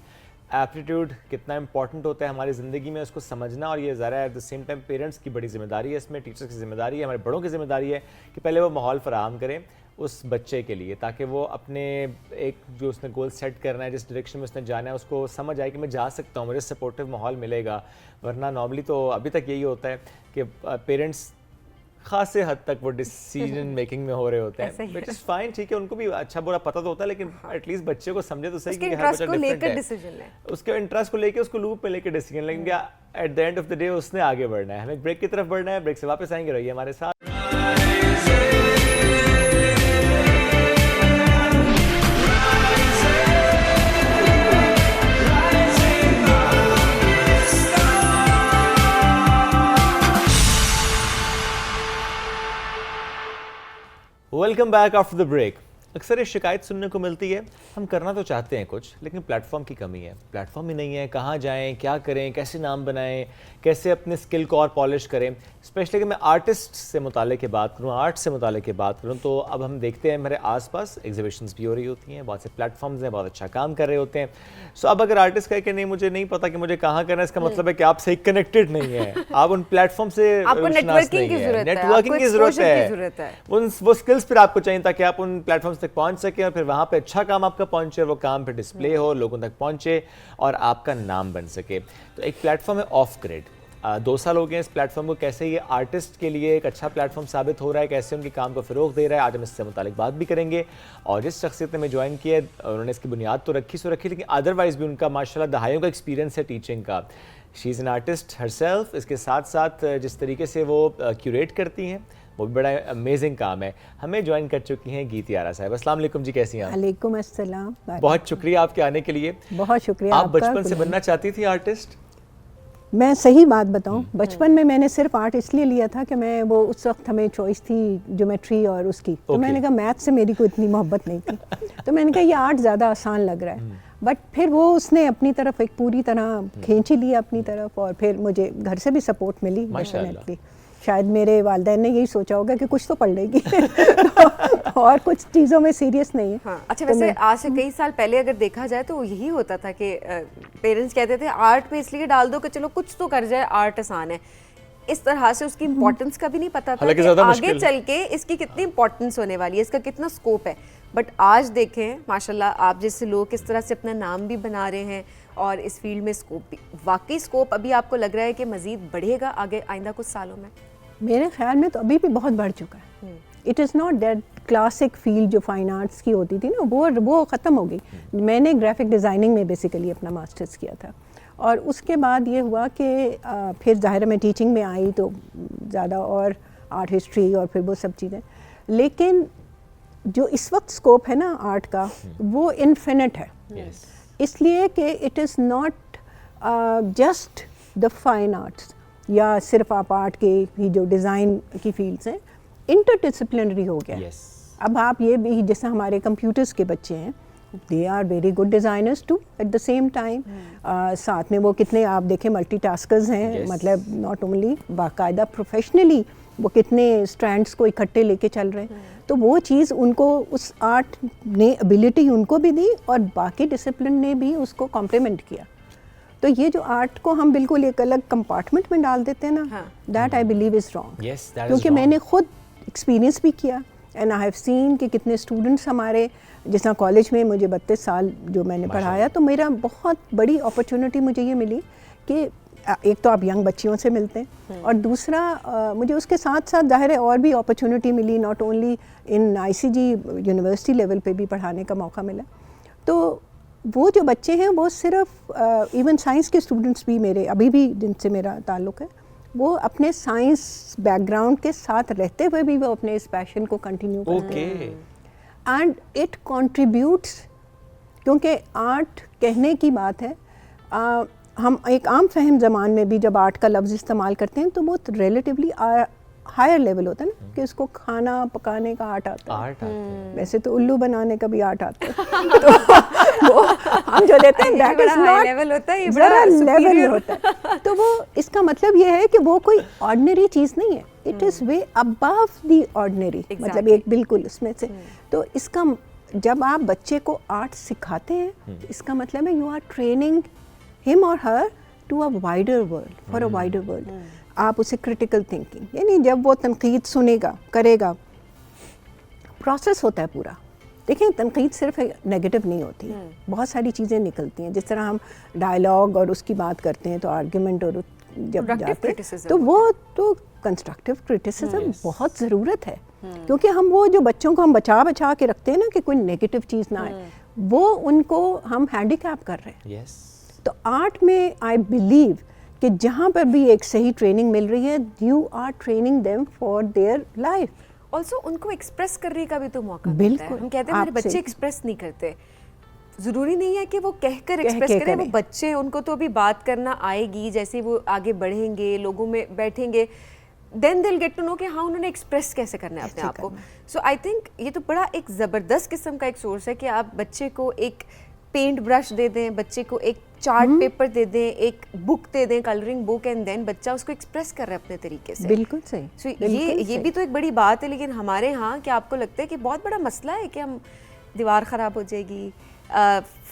एप्टीट्यूड कितना इंपॉर्टेंट होता है हमारी ज़िंदगी में उसको समझना, और ये ज़रा eight the same time parents की बड़ी जिम्मेदारी है, इसमें टीचर्स की जिम्मेदारी है, हमारे बड़ों की जिम्मेदारी है कि पहले वो माहौल फराहम करें उस बच्चे के लिए, ताकि वो अपने एक जो उसने गोल सेट करना है, जिस डायरेक्शन में उसने जाना है, उसको समझ आए कि मैं जा सकता हूँ, मुझे सपोर्टिव माहौल मिलेगा। वरना नॉर्मली तो अभी तक यही होता है कि पेरेंट्स खासे हद तक वो डिसीजन मेकिंग में हो रहे होते हैं, विच इज़ फाइन, ठीक है, उनको भी अच्छा बुरा पता तो होता है, लेकिन एटलीस्ट बच्चे को समझे तो सही कि हर बच्चा डिफरेंट है, उसके इंटरेस्ट को लेके उसको लूप में लेके डिसीजन लेकिन at the end of the day उसने आगे बढ़ना है। हमें ब्रेक की तरफ बढ़ना है, ब्रेक से वापस आएंगे, रहिए हमारे साथ। Welcome back after the break. अक्सर ये शिकायत सुनने को मिलती है, हम करना तो चाहते हैं कुछ, लेकिन प्लेटफॉर्म की कमी है, प्लेटफॉर्म ही नहीं है, कहाँ जाएं, क्या करें, कैसे नाम बनाएं, कैसे अपने स्किल को और पॉलिश करें। स्पेशली अगर मैं आर्टिस्ट से मुताल्लिक़ की बात करूँ, आर्ट से मुताल्लिक़ की बात करूँ, तो अब हम देखते हैं मेरे आसपास एग्जीबिशंस भी हो रही होती हैं, बहुत से प्लेटफॉर्म्स हैं, बहुत अच्छा काम कर रहे होते हैं। सो अब अगर आर्टिस्ट कहे कि नहीं मुझे नहीं पता कि मुझे कहाँ करना है, इसका मतलब है कि आप सही कनेक्टेड नहीं है, आप उन प्लेटफॉर्म से नेटवर्किंग की ज़रूरत है, वो स्किल्स फिर आपको चाहिए ताकि आप उन प्लेटफॉर्म्स तक पहुँच सकें और फिर वहाँ पर अच्छा काम आपका पहुँचे, वो काम फिर डिस्प्ले हो, लोगों तक पहुँचे और आपका नाम बन सके। तो एक प्लेटफॉर्म है ऑफ ग्रिड, 2 साल हो गए इस प्लेटफॉर्म को, कैसे ये आर्टिस्ट के लिए एक अच्छा प्लेटफॉर्म साबित हो रहा है, कैसे उनके काम को फ़रोग़ दे रहा है, आज हम इससे मुतालिक बात भी करेंगे। और जिस शख्सियत ने ज्वाइन किया उन्होंने इसकी बुनियाद तो रखी, लेकिन अदरवाइज़ भी उनका माशाल्लाह दहाइयों का एक्सपीरियंस है टीचिंग का। She is an artist herself, इसके साथ साथ जिस तरीके से वो क्यूरेट करती हैं वो भी बड़ा अमेजिंग काम है। हमें ज्वाइन कर चुकी हैं गीति आरा साहब। अस्सलाम वालेकुम जी, कैसी हैं आप? वालेकुम अस्सलाम। बहुत शुक्रिया आपके आने के लिए। बहुत शुक्रिया। आप बचपन से बनना चाहती थी आर्टिस्ट? मैं सही बात बताऊं, बचपन में मैंने सिर्फ आर्ट इसलिए लिया था कि मैं वो उस वक्त हमें चॉइस थी ज्योमेट्री और उसकी, तो मैंने कहा मैथ से मेरी कोई इतनी मोहब्बत नहीं थी, तो मैंने कहा ये आर्ट ज़्यादा आसान लग रहा है। बट फिर वो उसने अपनी तरफ एक पूरी तरह खींच ही लिया अपनी तरफ, और फिर मुझे घर से भी सपोर्ट मिली डेफिनेटली। शायद मेरे वालिदैन ने यही सोचा होगा कि कुछ तो पढ़ लेगी तो और कुछ चीज़ों में सीरियस नहीं है। हाँ, अच्छा, वैसे आज से कई साल पहले अगर देखा जाए तो यही होता था कि पेरेंट्स कहते थे आर्ट में इसलिए डाल दो कि चलो कुछ तो कर जाए, आर्ट आसान है। इस तरह से उसकी इम्पोर्टेंस का भी नहीं पता था कि आगे चल के इसकी कितनी इम्पोर्टेंस होने वाली है, इसका कितना स्कोप है। बट आज देखें माशाल्लाह आप जैसे लोग किस तरह से अपना नाम भी बना रहे हैं और इस फील्ड में स्कोप भी, वाकई स्कोप अभी आपको लग रहा है कि मज़ीद बढ़ेगा आगे आइंदा कुछ सालों में? मेरे ख्याल में तो अभी भी बहुत बढ़ चुका है। It is not that classic field जो फाइन आर्ट्स की होती थी ना, वो ख़त्म हो गई। मैंने ग्राफिक डिज़ाइनिंग में बेसिकली अपना मास्टर्स किया था, और उसके बाद ये हुआ कि फिर ज़ाहिर मैं टीचिंग में आई तो ज़्यादा और आर्ट हिस्ट्री और फिर वो सब चीज़ें। लेकिन जो इस वक्त स्कोप है ना आर्ट का, वो इन्फिनिट है। इसलिए कि it is not just the fine arts या सिर्फ आप आर्ट के ही जो डिज़ाइन की फील्ड्स हैं, इंटरडिसिप्लिनरी हो गया। अब आप ये भी, जैसे हमारे कंप्यूटर्स के बच्चे हैं, they are very good designers too at the same time. साथ में वो कितने आप देखें मल्टीटास्कर्स हैं, मतलब नॉट ओनली बाकायदा प्रोफेशनली वो कितने स्ट्रैंड्स को इकट्ठे लेके चल रहे हैं। तो वो चीज़ उनको उस आर्ट ने एबिलिटी उनको भी दी और बाकी डिसिप्लिन ने भी उसको कॉम्प्लीमेंट किया। तो ये जो आर्ट को हम बिल्कुल एक अलग कंपार्टमेंट में डाल देते हैं ना, that I believe is wrong. क्योंकि मैंने खुद एक्सपीरियंस भी किया एंड आई हैव सीन कि कितने स्टूडेंट्स हमारे, जिस तरह कॉलेज में मुझे 32 साल जो मैंने पढ़ाया, तो मेरा बहुत बड़ी अपॉर्चुनिटी मुझे ये मिली कि एक तो आप यंग बच्चियों से मिलते हैं और दूसरा मुझे उसके साथ साथ जाहिर है और भी अपॉर्चुनिटी मिली, not only in ICG university level पे भी पढ़ाने का मौका मिला। तो वो जो बच्चे हैं वो सिर्फ इवन साइंस के स्टूडेंट्स भी मेरे अभी भी जिनसे मेरा ताल्लुक़ है, वो अपने साइंस बैकग्राउंड के साथ रहते हुए भी वो अपने इस पैशन को कंटिन्यू करते हैं एंड इट कंट्रीब्यूट्स, क्योंकि आर्ट कहने की बात है, हम एक आम फहम ज़बान में भी जब आर्ट का लफ्ज़ इस्तेमाल करते हैं तो बहुत रिलेटिवली हायर लेवल होता है ना, कि उसको खाना पकाने का आर्ट आता है, वैसे तो उल्लू बनाने का भी आर्ट आता है तो वो हम जो देते हैं दैट इज नॉट लेवल होता है, ये बड़ा बड़ा लेवल होता है। तो वो इसका मतलब ये है कि वो कोई ऑर्डिनरी चीज़ नहीं है, it is way above the ordinary, मतलब एक बिल्कुल उसमें से। तो इसका जब आप बच्चे को आर्ट सिखाते हैं इसका मतलब है यू आर ट्रेनिंग हिम और her to a wider world, for a wider world. आप उसे क्रिटिकल थिंकिंग, यानी जब वो तनकीद सुनेगा करेगा, प्रोसेस होता है पूरा। देखिए तनकीद सिर्फ नेगेटिव नहीं होती है, बहुत सारी चीज़ें निकलती हैं। जिस तरह हम डायलॉग और उसकी बात करते हैं तो आर्ग्यूमेंट और जब जाते हैं तो वो तो कंस्ट्रक्टिव क्रिटिसिज्म बहुत ज़रूरत है, क्योंकि हम वो जो बच्चों को हम बचा के रखते हैं ना कि कोई नेगेटिव चीज़ ना आए, वो उनको हम हैंडीकैप कर रहे हैं। तो आर्ट में आई बिलीव कि जहाँ पर भी एक सही ट्रेनिंग मिल रही है, you are training them for their life. Also उनको एक्सप्रेस करने का भी तो मौका मिलता है। हम कहते हैं हमारे बच्चे एक्सप्रेस नहीं करते, ज़रूरी नहीं है कि वो कहकर एक्सप्रेस करें, वो बच्चे उनको तो अभी बात करना आएगी, जैसे वो आगे बढ़ेंगे, लोगों में बैठेंगे, देन दिल गेट टू नो कि हाँ उन्होंने एक्सप्रेस कैसे करना है अपने आप को। सो आई थिंक ये तो बड़ा एक ज़बरदस्त किस्म का एक सोर्स है कि आप बच्चे को एक पेंट ब्रश दे दें, बच्चे को एक चार्ट पेपर दे दें, एक बुक दे दें, कलरिंग बुक, एंड देन बच्चा उसको एक्सप्रेस कर रहा है अपने तरीके से। बिल्कुल सही। So ये भी तो एक बड़ी बात है। लेकिन हमारे यहाँ क्या आपको लगता है कि बहुत बड़ा मसला है कि हम दीवार ख़राब हो जाएगी,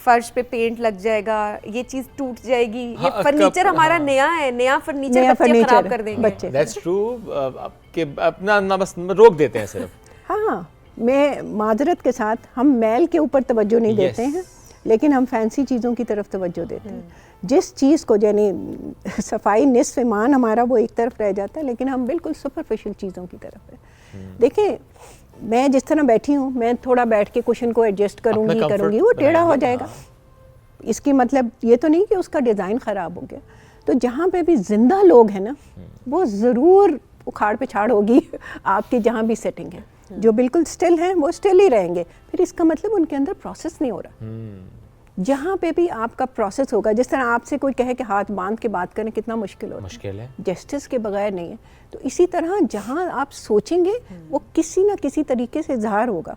फर्श पे पेंट लग जाएगा, ये चीज़ टूट जाएगी, ये फर्नीचर हमारा नया है, नया फर्नीचर बच्चे खराब कर देंगे। दैट्स ट्रू, कि अपना ना बस रोक देते हैं सिर्फ। हाँ, मैं माजरत के साथ हम मैल के ऊपर तवज्जो नहीं देते हैं, लेकिन हम फैंसी चीज़ों की तरफ तवज्जो देते हैं। जिस चीज़ को यानी सफाई निस्फ ईमान हमारा वो एक तरफ रह जाता है, लेकिन हम बिल्कुल सुपरफिशियल चीज़ों की तरफ है। देखिए मैं जिस तरह बैठी हूँ, मैं थोड़ा बैठ के कुशन को एडजस्ट करूँगी वो टेढ़ा हो जाएगा। इसकी मतलब ये तो नहीं कि उसका डिज़ाइन ख़राब हो गया। तो जहाँ पे भी जिंदा लोग हैं ना, वो ज़रूर उखाड़ पिछाड़ होगी आपकी जहाँ भी सेटिंग है। जो बिल्कुल स्टिल हैं वो स्टिल ही रहेंगे, फिर इसका मतलब उनके अंदर प्रोसेस नहीं हो रहा। जहाँ पे भी आपका प्रोसेस होगा, जिस तरह आपसे कोई कहे कि हाथ बांध के बात करें, कितना मुश्किल है, जस्टिस के बगैर नहीं है। तो इसी तरह जहाँ आप सोचेंगे वो किसी ना किसी तरीके से इजहार होगा।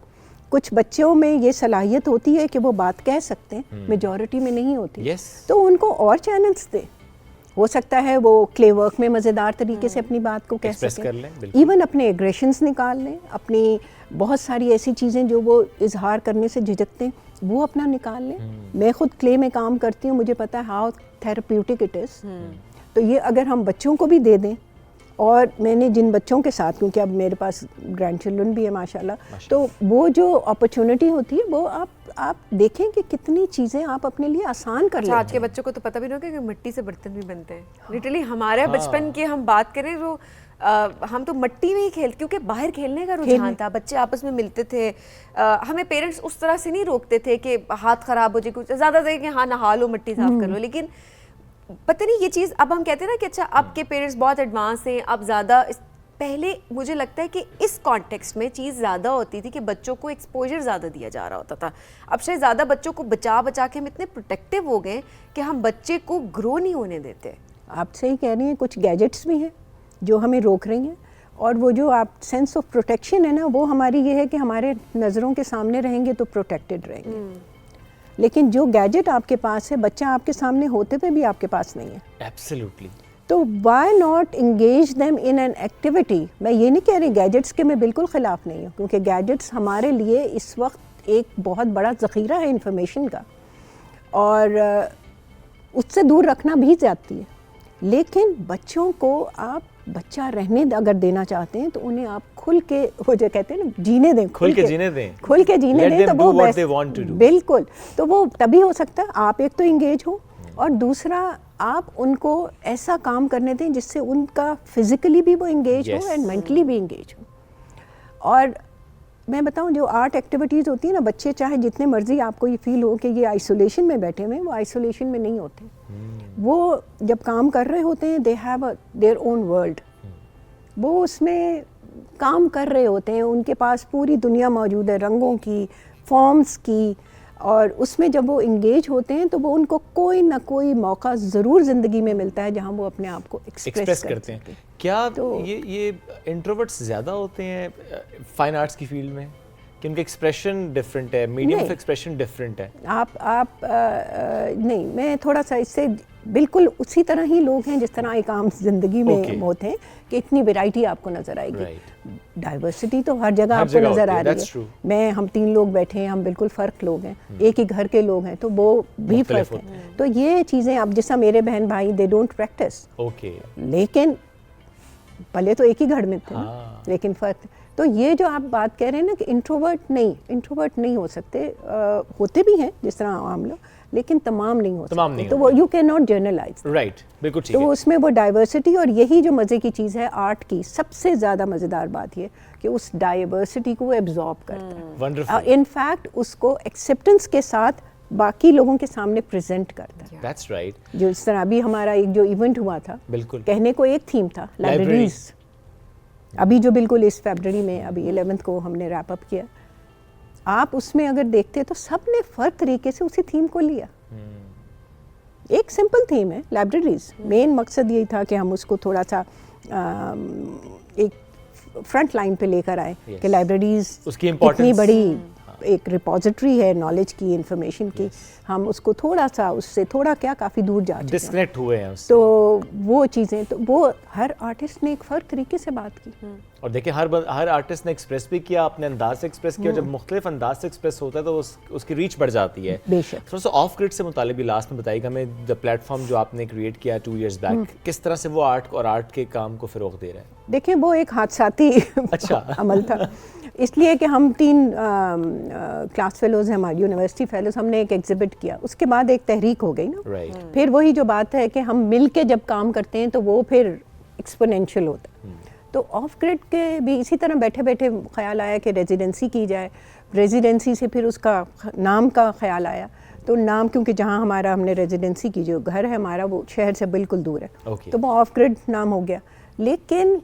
कुछ बच्चों में ये सलाहियत होती है कि वो बात कह सकते हैं, मेजॉरिटी में नहीं होती। तो उनको और चैनल्स दे, हो सकता है वो क्ले वर्क में मज़ेदार तरीके से अपनी बात को कह सकें, इवन अपने एग्रेशंस निकाल लें, अपनी बहुत सारी ऐसी चीज़ें जो वो इजहार करने से झिझकते हैं वो अपना निकाल लें। मैं खुद क्ले में काम करती हूँ, मुझे पता है हाउ थेरेप्यूटिक इट इज़। तो ये अगर हम बच्चों को भी दे दें, और मैंने जिन बच्चों के साथ, क्योंकि अब मेरे पास ग्रैंड चिल्ड्रन भी है माशाल्लाह, तो वो जो अपॉर्चुनिटी होती है वो आप देखें कि कितनी चीज़ें आप अपने लिए आसान कर लेते हैं। आज के बच्चों को तो पता भी नहीं होगा कि मिट्टी से बर्तन भी बनते हैं। लिटरली हमारे बचपन की हम बात करें तो हम तो मिट्टी में ही क्योंकि बाहर खेलने का रुझान था, बच्चे आपस में मिलते थे। हमें पेरेंट्स उस तरह से नहीं रोकते थे कि हाथ ख़राब हो जाए, कुछ ज़्यादा देर कि हाँ नहा लो, मिट्टी साफ कर लो। लेकिन पता नहीं ये चीज़ अब हम कहते हैं ना कि अच्छा आपके पेरेंट्स बहुत एडवांस हैं, अब ज़्यादा पहले मुझे लगता है कि इस कॉन्टेक्स्ट में चीज़ ज़्यादा होती थी कि बच्चों को एक्सपोजर ज़्यादा दिया जा रहा होता था। अब शायद ज़्यादा बच्चों को बचा के हम इतने प्रोटेक्टिव हो गए कि हम बच्चे को ग्रो नहीं होने देते। आप सही कह रही हैं, कुछ गैजेट्स भी हैं जो हमें रोक रही हैं, और वो जो आप सेंस ऑफ प्रोटेक्शन है ना, वो हमारी ये है कि हमारे नज़रों के सामने रहेंगे तो प्रोटेक्टेड रहेंगे। लेकिन जो गैजेट आपके पास है, बच्चा आपके सामने होते पे भी आपके पास नहीं है। एब्सोल्युटली। तो why not engage them in an activity. मैं ये नहीं कह रही गैजेट्स के मैं बिल्कुल ख़िलाफ़ नहीं हूँ, क्योंकि गैजेट्स हमारे लिए इस वक्त एक बहुत बड़ा ज़ख़ीरा है इंफॉर्मेशन का, और उससे दूर रखना भी जाती है। लेकिन बच्चों को आप बच्चा रहने अगर देना चाहते हैं तो उन्हें आप खुल के, वो जो कहते हैं ना, जीने दें, खुल के जीने दें, तो वो बिल्कुल, तो वो तभी हो सकता है आप एक तो इंगेज हो, और दूसरा आप उनको ऐसा काम करने दें जिससे उनका फिजिकली भी वो इंगेज हो एंड मेंटली भी इंगेज हो। और मैं बताऊं, जो आर्ट एक्टिविटीज़ होती है ना, बच्चे चाहे जितने मर्जी आपको ये फील हो कि ये आइसोलेशन में बैठे हुए हैं, वो आइसोलेशन में नहीं होते। वो जब काम कर रहे होते हैं, they have their own world. वो उसमें काम कर रहे होते हैं, उनके पास पूरी दुनिया मौजूद है, रंगों की, फॉर्म्स की, और उसमें जब वो इंगेज होते हैं तो वो उनको कोई ना कोई मौका ज़रूर ज़िंदगी में मिलता है जहाँ वो अपने आप को एक्सप्रेस करते हैं। क्या तो ये इंट्रोवर्ट्स ज़्यादा होते हैं फाइन आर्ट्स की फील्ड में, कि उनका एक्सप्रेशन डिफरेंट है, मीडियम ऑफ एक्सप्रेशन डिफरेंट है? नहीं, मैं थोड़ा सा इससे बिल्कुल उसी तरह ही लोग हैं जिस तरह एक आम जिंदगी में होते हैं, कि इतनी वैरायटी आपको नजर आएगी। डाइवर्सिटी तो हर जगह आपको नजर आ रही है। हम 3 लोग बैठे हैं, हम बिल्कुल फ़र्क लोग हैं, एक ही घर के लोग हैं, तो वो भी फ़र्क है। तो ये चीज़ें, अब जैसा मेरे बहन भाई, दे डोंट प्रैक्टिस, लेकिन पहले तो एक ही घर में थे, लेकिन फ़र्क। तो ये जो आप बात कह रहे हैं ना कि इंट्रोवर्ट नहीं हो सकते, होते भी हैं जिस तरह आम लोग, लेकिन तमाम नहीं हो सकते। तो वो you can not generalise, right, बिल्कुल ठीक है। तो उसमें वो डाइवर्सिटी, और यही जो मज़े की चीज़ है आर्ट की, सबसे ज़्यादा मज़ेदार बात ये कि उस डाइवर्सिटी को वो एब्जॉर्ब करता है, इनफैक्ट उसको एक्सेप्टेंस के साथ बाकी लोगों के सामने प्रेजेंट करता है। That's right. जो इस तरह अभी हमारा एक जो इवेंट हुआ था, बिल्कुल कहने को एक थीम था, लाइब्रेरीज। अभी जो बिल्कुल इस फरवरी में, अभी 11th को हमने रैप अप किया, आप उसमें अगर देखते तो सब ने फर्क तरीके से उसी थीम को लिया। एक सिंपल थीम है लाइब्रेरीज, मेन मकसद यही था कि हम उसको थोड़ा सा एक फ्रंट लाइन पे लेकर आए कि लाइब्रेरीज इतनी बड़ी एक रिपोजिटरी है नॉलेज की, इंफॉर्मेशन की, हम उसको थोड़ा सा, उससे थोड़ा क्या काफ़ी दूर जा चुके डिस्कनेक्ट हुए हैं उससे। तो वो चीज़ें, तो वो हर आर्टिस्ट ने एक फ़र्क तरीके से बात की, और देखिए हर आर्टिस्ट ने एक्सप्रेस भी किया, अपने अंदाज से एक्सप्रेस किया। जब मुख्तलिफ अंदाज से एक्सप्रेस होता है तो उसकी रीच बढ़ जाती है। बेशक। थोड़ा सा ऑफ ग्रिड से मुतालिक भी लास्ट में बताइएगा हमें, द प्लेटफॉर्म जो आपने क्रिएट किया 2 years बैक, किस तरह से वो आर्ट और आर्ट के काम को फ़रोग़ दे रहा है? देखिए, वो एक हादसाती अमल था, इसलिए कि हम 3 क्लास फेलोज़ हैं हमारी, यूनिवर्सिटी फेलोज़, हमने एक एग्जिबिट किया, उसके बाद एक तहरीक हो गई ना। फिर वही जो बात है कि हम मिल के जब काम करते हैं तो वो फिर एक्सपोनेंशियल होता है। तो ऑफ ग्रिड के भी इसी तरह बैठे बैठे ख्याल आया कि रेजिडेंसी की जाए, रेजिडेंसी से फिर उसका नाम का ख्याल आया, तो नाम, क्योंकि जहाँ हमने रेजिडेंसी की, जो घर है हमारा, वो शहर से बिल्कुल दूर है, तो वो ऑफ ग्रिड नाम हो गया। लेकिन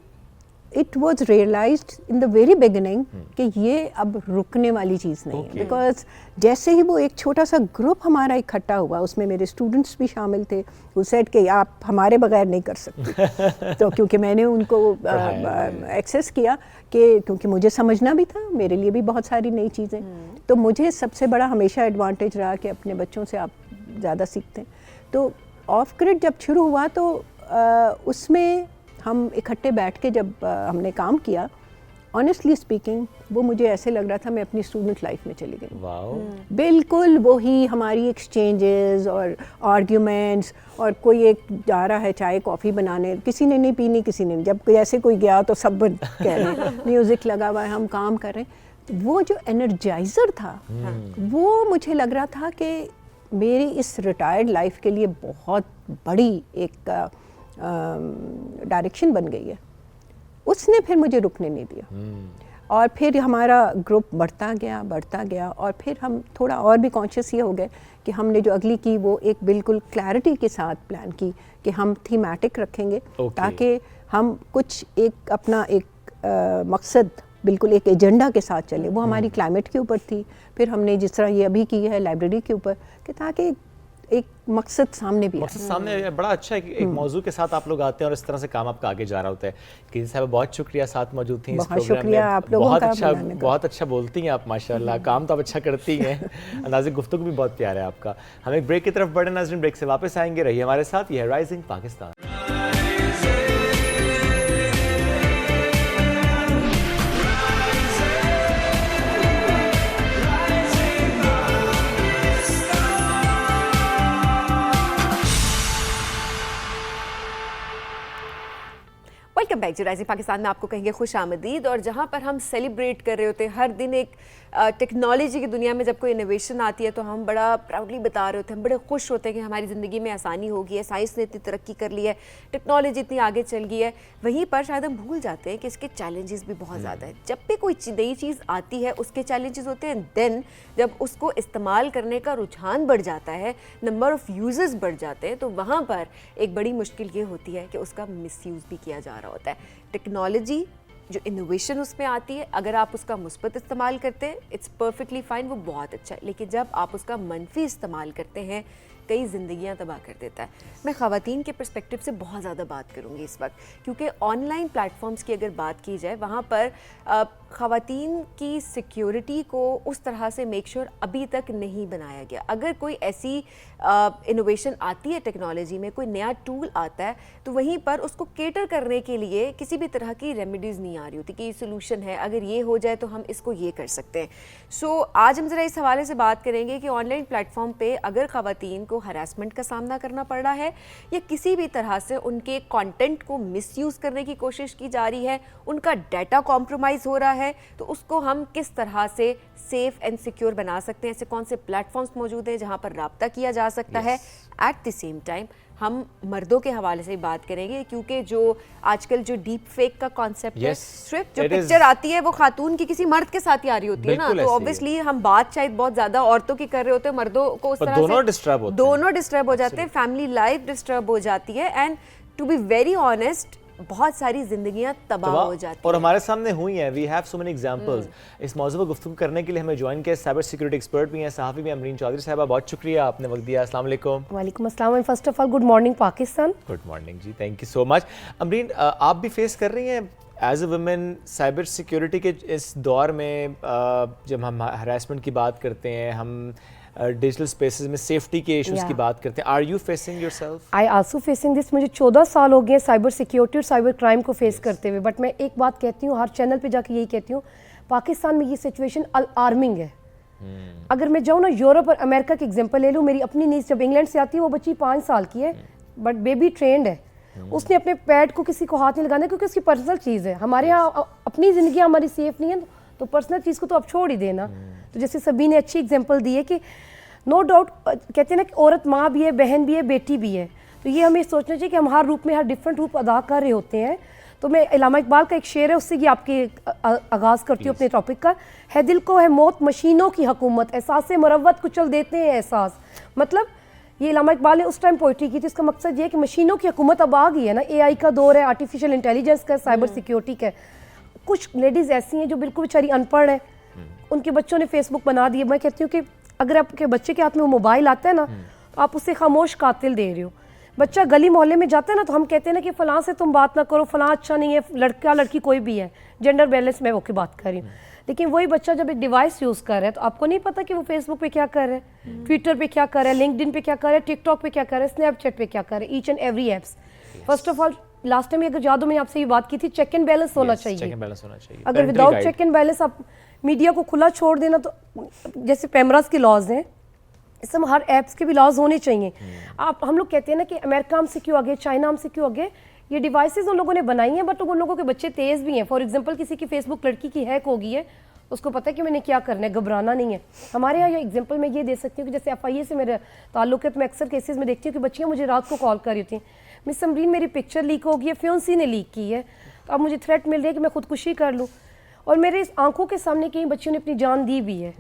it was realised in the very beginning कि ये अब रुकने वाली चीज़ नहीं है, बिकॉज जैसे ही वो एक छोटा सा ग्रुप हमारा इकट्ठा हुआ, उसमें मेरे स्टूडेंट्स भी शामिल थे, वो सेड कि आप हमारे बगैर नहीं कर सकते। तो क्योंकि मैंने उनको एक्सेस किया, कि क्योंकि मुझे समझना भी था, मेरे लिए भी बहुत सारी नई चीज़ें, तो मुझे सबसे बड़ा हमेशा एडवांटेज रहा कि अपने बच्चों से आप ज़्यादा सीखते हैं। तो ऑफ ग्रिड जब शुरू हुआ तो उसमें हम इकट्ठे बैठ के जब हमने काम किया, ऑनेस्टली स्पीकिंग, वो मुझे ऐसे लग रहा था मैं अपनी स्टूडेंट लाइफ में चली गई। बिल्कुल वही हमारी एक्सचेंजेस और आर्ग्यूमेंट्स, और कोई एक जा रहा है चाय कॉफ़ी बनाने, किसी ने नहीं पीनी, किसी ने, जब ऐसे कोई गया तो सब कह रहे हैं, म्यूज़िक लगा हुआ है, हम काम कर रहे हैं। वो जो एनर्जाइज़र था, वो मुझे लग रहा था कि मेरी इस रिटायर्ड लाइफ के लिए बहुत बड़ी एक डायरेक्शन बन गई है। उसने फिर मुझे रुकने नहीं दिया, और फिर हमारा ग्रुप बढ़ता गया, और फिर हम थोड़ा और भी कॉन्शियस ये हो गए कि हमने जो अगली की वो एक बिल्कुल क्लैरिटी के साथ प्लान की कि हम थीमेटिक रखेंगे, ताकि हम कुछ एक अपना एक मकसद, बिल्कुल एक एजेंडा के साथ चले। वो हमारी क्लाइमेट के ऊपर थी, फिर हमने जिस तरह ये अभी की है लाइब्रेरी के ऊपर, कि ताकि एक मकसद सामने भी सामने बड़ा अच्छा एक मौजू के साथ आप लोग आते हैं और इस तरह से काम आपका आगे जा रहा होता है। कीर्ति साहब, बहुत शुक्रिया साथ मौजूद थी इस प्रोग्राम में। आप लोगों का बहुत अच्छा बोलती हैं आप, माशाल्लाह, काम तो आप अच्छा करती हैं, अंदाज़े गुफ्तगू भी बहुत प्यारा है आपका। हम एक ब्रेक की तरफ बढ़े नाज़रीन, ब्रेक से वापस आएंगे, रहिए हमारे साथ। ये है राइजिंग पाकिस्तान। वेलकम बैक जी। राइजिंग पाकिस्तान में आपको कहेंगे खुश आमदीद, और जहाँ पर हम सेलिब्रेट कर रहे होते हैं हर दिन एक टेक्नोलॉजी की दुनिया में जब कोई इनोवेशन आती है तो हम बड़ा प्राउडली बता रहे होते हैं, हम बड़े खुश होते हैं कि हमारी ज़िंदगी में आसानी हो गई है, साइंस ने इतनी तरक्की कर ली है, टेक्नोलॉजी इतनी आगे चल गई है। वहीं पर शायद हम भूल जाते हैं कि इसके चैलेंजेस भी बहुत ज़्यादा हैं। जब भी कोई नई चीज़ आती है उसके चैलेंजेस होते हैं, देन जब उसको इस्तेमाल करने का रुझान बढ़ जाता है, नंबर ऑफ़ यूज़र्स बढ़ जाते हैं, तो वहाँ पर एक बड़ी मुश्किल ये होती है कि उसका मिसयूज़ भी किया जा रहा होता है। टेक्नोलॉजी जो इनोवेशन उसमें आती है, अगर आप उसका मुस्बत इस्तेमाल करते हैं इट्स परफेक्टली फाइन, वो बहुत अच्छा है। लेकिन जब आप उसका मनफी इस्तेमाल करते हैं कई ज़िंदगियां तबाह कर देता है। मैं ख़वातीन के पर्सपेक्टिव से बहुत ज़्यादा बात करूँगी इस वक्त, क्योंकि ऑनलाइन प्लेटफॉर्म्स की अगर बात की जाए वहाँ पर ख़वातीन की सिक्योरिटी को उस तरह से मेक श्योर अभी तक नहीं बनाया गया। अगर कोई ऐसी इनोवेशन आती है टेक्नोलॉजी में, कोई नया टूल आता है, तो वहीं पर उसको केटर करने के लिए किसी भी तरह की रेमेडीज़ नहीं आ रही होती कि ये सोल्यूशन है, अगर ये हो जाए तो हम इसको ये कर सकते हैं। सो आज हम ज़रा इस हवाले से बात करेंगे कि ऑनलाइन प्लेटफॉर्म पे अगर ख़वातीन को हरासमेंट का सामना करना पड़ रहा है या किसी भी तरह से उनके कंटेंट को मिसयूज़ करने की कोशिश की जा रही है, उनका डाटा कॉम्प्रोमाइज़ हो रहा है, तो उसको हम किस तरह से सेफ एंड सिक्योर बना सकते हैं। ऐसे कौन से प्लेटफॉर्म्स मौजूद हैं जहां पर राब्ता किया जा सकता है। एट द सेम टाइम हम मर्दों के हवाले से बात करेंगे, क्योंकि जो आजकल जो डीप फेक का कॉन्सेप्ट है, सिर्फ जो पिक्चर आती है वो खातून की किसी मर्द के साथ ही आ रही होती है ना, तो ऑब्वियसली हम बात शायद बहुत ज्यादा औरतों की कर रहे होते हैं, मर्दों को उस तरह से दोनों डिस्टर्ब हो जाते हैं, फैमिली लाइफ डिस्टर्ब हो जाती है, and to be very honest बहुत सारी जिंदगियां तबाह हो जाती हैं और हमारे सामने हुई हैं। We have so many examples. इस मौजूद पर गुफ्तगू करने के लिए हमें ज्वाइन किया साइबर सिक्योरिटी एक्सपर्ट भी हैं, सहाफ़ी भी अमरीन चौधरी साहबा। बहुत शुक्रिया आपने वक्त दिया। अस्सलाम वालेकुम। वालेकुम अस्सलाम। First of all good morning Pakistan. Good morning ji, thank you so much. Amreen, आप भी फेस कर रही हैं as a women cyber security के इस दौर में, जब हम हरासमेंट की बात करते हैं, हम डिजिटल स्पेसेस में सेफ्टी के इश्यूज की बात करते हैं, are you facing yourself? I also facing this. मुझे 14 साल हो गए साइबर सिक्योरिटी और साइबर क्राइम को फेस करते हुए, बट मैं एक बात कहती हूँ, हर चैनल पे जाके यही कहती हूँ, पाकिस्तान में ये सिचुएशन अलार्मिंग है। अगर मैं जाऊँ ना यूरोप और अमेरिका की एग्जांपल ले लूँ, मेरी अपनी नीस जब इंग्लैंड से आती है, वो बच्ची 5 साल की है, बट बेबी ट्रेंड है, उसने अपने पैड को किसी को हाथ नहीं लगाना, क्योंकि उसकी पर्सनल चीज़ है। हमारे यहाँ अपनी ज़िंदगी हमारी सेफ नहीं है, तो पर्सनल चीज़ को तो आप छोड़ ही देना। तो जैसे सभी ने अच्छी एग्जाम्पल दी है कि नो डाउट, कहते हैं ना कि औरत माँ भी है, बहन भी है, बेटी भी है, तो ये हमें सोचना चाहिए कि हम हर रूप में, हर डिफरेंट रूप अदा कर रहे होते हैं। तो मैं इलामा इकबाल का एक शेर है, उससे ये आपके आगाज़ करती हूँ अपने टॉपिक का। है दिल को है मौत मशीनों की हुकूमत, एहसास मुरव्वत कुचल देते हैं एहसास। मतलब ये इलामा इकबाल ने उस टाइम पोइट्री की थी, इसका मकसद ये है कि मशीनों की हुकूमत अब आ गई है ना, AI का दौर है, आर्टिफिशियल इंटेलिजेंस का, साइबर सिक्योरिटी का। कुछ लेडीज़ ऐसी हैं जो बिल्कुल बेचारी अनपढ़ हैं, उनके बच्चों ने फेसबुक बना दिए। मैं कहती हूँ कि अगर आपके बच्चे के हाथ में वो मोबाइल आता है ना, तो आप उससे खामोश कातिल दे रहे हो। बच्चा गली मोहल्ले में जाता है ना, तो हम कहते हैं ना कि फ़लाँ से तुम बात ना करो, फ़लाँ अच्छा नहीं है, लड़का लड़की कोई भी है, जेंडर बैलेंस में होकर बात कर रही हूँ। लेकिन वही बच्चा जब एक डिवाइस यूज़ कर रहा है, तो आपको नहीं पता कि वो फेसबुक पे क्या कर रहा है, ट्विटर पे क्या कर रहा है, लिंक्डइन पे क्या कर रहा है, टिकटॉक पे क्या कर रहा है, स्नैपचैट पे क्या कर रहा है, each and every apps. First of all, last time अगर याद हो मैंने आपसे ये बात की थी, चेक एंड बैलेंस होना चाहिए। अगर विदाउट चेक एंड बैलेंस आप मीडिया को खुला छोड़ देना, तो जैसे पैमरास के लॉज हैं, इस हर ऐप्स के भी लॉज होने चाहिए। हम लोग कहते हैं ना कि अमेरिका हमसे क्यों आगे, चाइना हमसे क्यों आगे, ये डिवाइसेस उन लोगों ने बनाई हैं, बट उन लोगों के बच्चे तेज़ भी हैं। फॉर एग्जांपल, किसी की फेसबुक लड़की की हैक हो गई है, उसको पता है कि मैंने क्या करना है, घबराना नहीं है। हमारे यहाँ ये एग्जांपल मैं ये दे सकती हूँ कि जैसे FIA से मेरा ताल्लुक है, तो मैं अक्सर केसेस में देखती हूँ कि बच्चियाँ मुझे रात को कॉल कर रही होती हैं, मिस अमरीन मेरी पिक्चर लीक हो गई है, फियोंसी ने लीक की है, तो अब मुझे थ्रेट मिल रही है कि मैं खुदकुशी कर लूँ। और मेरे इस आंखों के सामने कई बच्चियों ने अपनी जान दी भी है,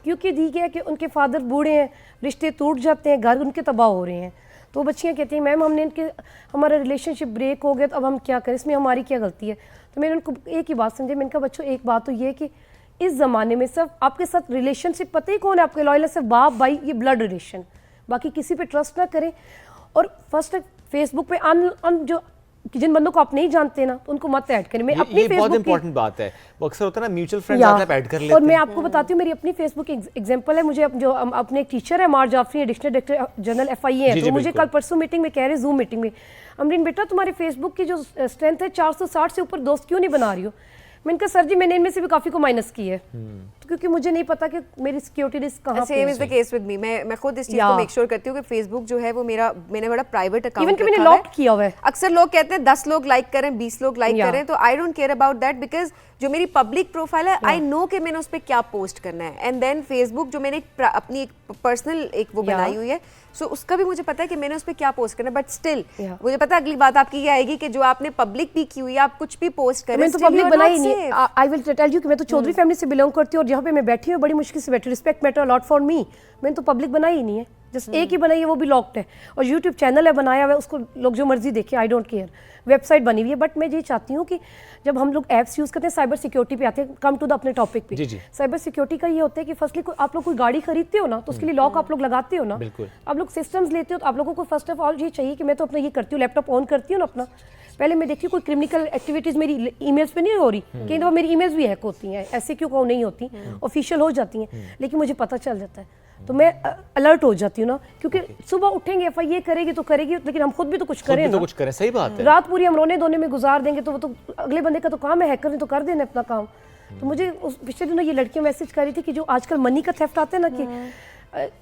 क्योंकि दी गया कि उनके फादर बूढ़े हैं, रिश्ते टूट जाते हैं, घर उनके तबाह हो रहे हैं। तो बच्चियाँ कहती हैं मैम हमारा रिलेशनशिप ब्रेक हो गया, तो अब हम क्या करें, इसमें हमारी क्या गलती है। तो मैंने उनको एक ही बात समझी, मैंने कहा बच्चों एक बात तो ये है कि इस ज़माने में सिर्फ आपके साथ रिलेशनशिप पता ही कौन है आपके लॉयल, सिर्फ बाप भाई, ये ब्लड रिलेशन, बाकी किसी पे ट्रस्ट ना करें। और फर्स्ट फेसबुक पे जो जिन बंदों को आप नहीं जानते ना, तो उनको मत ऐड करें। मैं अपनी फेसबुक बहुत इंपॉर्टेंट बात है, वो अक्सर होता है ना म्यूचुअल फ्रेंड्स आप ऐड कर लेते हैं। और मैं आपको बताती हूँ, मेरी अपनी फेसबुक एग्जांपल है। मुझे जो अपने एक टीचर है मार Jafri, additional director general FIA है, तो मुझे कल परसों मीटिंग में कह रहे, जूम मीटिंग में, अमरीन बेटा तुम्हारे फेसबुक की जो स्ट्रेंथ है 460 से ऊपर दोस्त क्यों नहीं बना रही हो। मैंने कहा सर जी मैंने इनमें से भी काफ़ी को माइनस की है। तो क्योंकि मुझे नहीं पता कि मेरी सिक्योरिटी रिस्क कहाँ पे सेम है। Is the case with me. मैं खुद इस चीज को Yeah. मेक श्योर करती हूँ कि फेसबुक जो है वो मैंने बड़ा प्राइवेट अकाउंट इवन कि मैंने लॉक किया हुआ है। अक्सर लोग कहते हैं 10 लोग लाइक करें, 20 लोग लाइक Yeah. करें, तो I don't care about that, because जो मेरी पब्लिक प्रोफाइल है आई नो कि मैंने उस पर क्या पोस्ट करना है। एंड देन फेसबुक जो मैंने अपनी एक पर्सनल एक वो Yeah. बनाई हुई है, सो उसका भी मुझे पता है कि मैंने उस पर क्या पोस्ट करना है, बट स्टिल Yeah. मुझे पता है अगली बात आपकी ये आएगी कि जो आपने पब्लिक भी की हुई है, आप कुछ भी पोस्ट करें, मैंने तो still पब्लिक you are बनाई not नहीं। safe. I will tell you कि मैं तो चौधरी फैमिली से बिलोंग करती हूँ और जहाँ पे मैं बैठी हूँ बड़ी मुश्किल से बैठी, respect matter a lot for me. मैंने तो पब्लिक बनाई ही नहीं है, जस्ट एक ही बनाई है, वो भी लॉक्ड है। और यूट्यूब चैनल है बनाया हुआ है, उसको लोग जो मर्जी देखें, आई डोंट केयर। वेबसाइट बनी हुई है, बट मैं ये चाहती हूँ कि जब हम लोग ऐप्स यूज़ करते हैं, साइबर सिक्योरिटी पे आते हैं, कम टू द अपने टॉपिक पे। जी, जी। साइबर सिक्योरिटी का ये होता है कि फर्स्टली आप लोग कोई गाड़ी खरीदते हो ना, तो उसके लिए लॉक आप लोग लगाते हो ना, बिल्कुल। आप लोग सिस्टम्स लेते हो, तो आप लोगों को फर्स्ट ऑफ ऑल ये चाहिए कि मैं तो अपना ये करती हूँ, लैपटॉप ऑन करती हूँ ना अपना, पहले मैं देखती हूँ कोई क्रिमिनल एक्टिविटीज़ मेरी ईमेल्स पे नहीं हो रही। कई दफ़ा मेरी ईमेल्स भी हैक होती हैं, ऐसे क्यों कहूँ नहीं होती, ऑफिशियल हो जाती हैं, लेकिन मुझे पता चल जाता है, तो मैं अलर्ट हो जाती हूँ ना, क्योंकि सुबह उठेंगे एफ ये करेगी तो करेगी, लेकिन हम खुद भी तो कुछ खुद भी करें तो ना। कुछ करें, सही बात है। रात पूरी हम रोने धोने में गुजार देंगे तो वो तो अगले बंदे का तो काम है, हैकर ने तो कर देना अपना काम। तो मुझे उस पिछले दिनों ये लड़कियां मैसेज कर रही थी कि जो आजकल मनी का थेफ्ट आता है ना, कि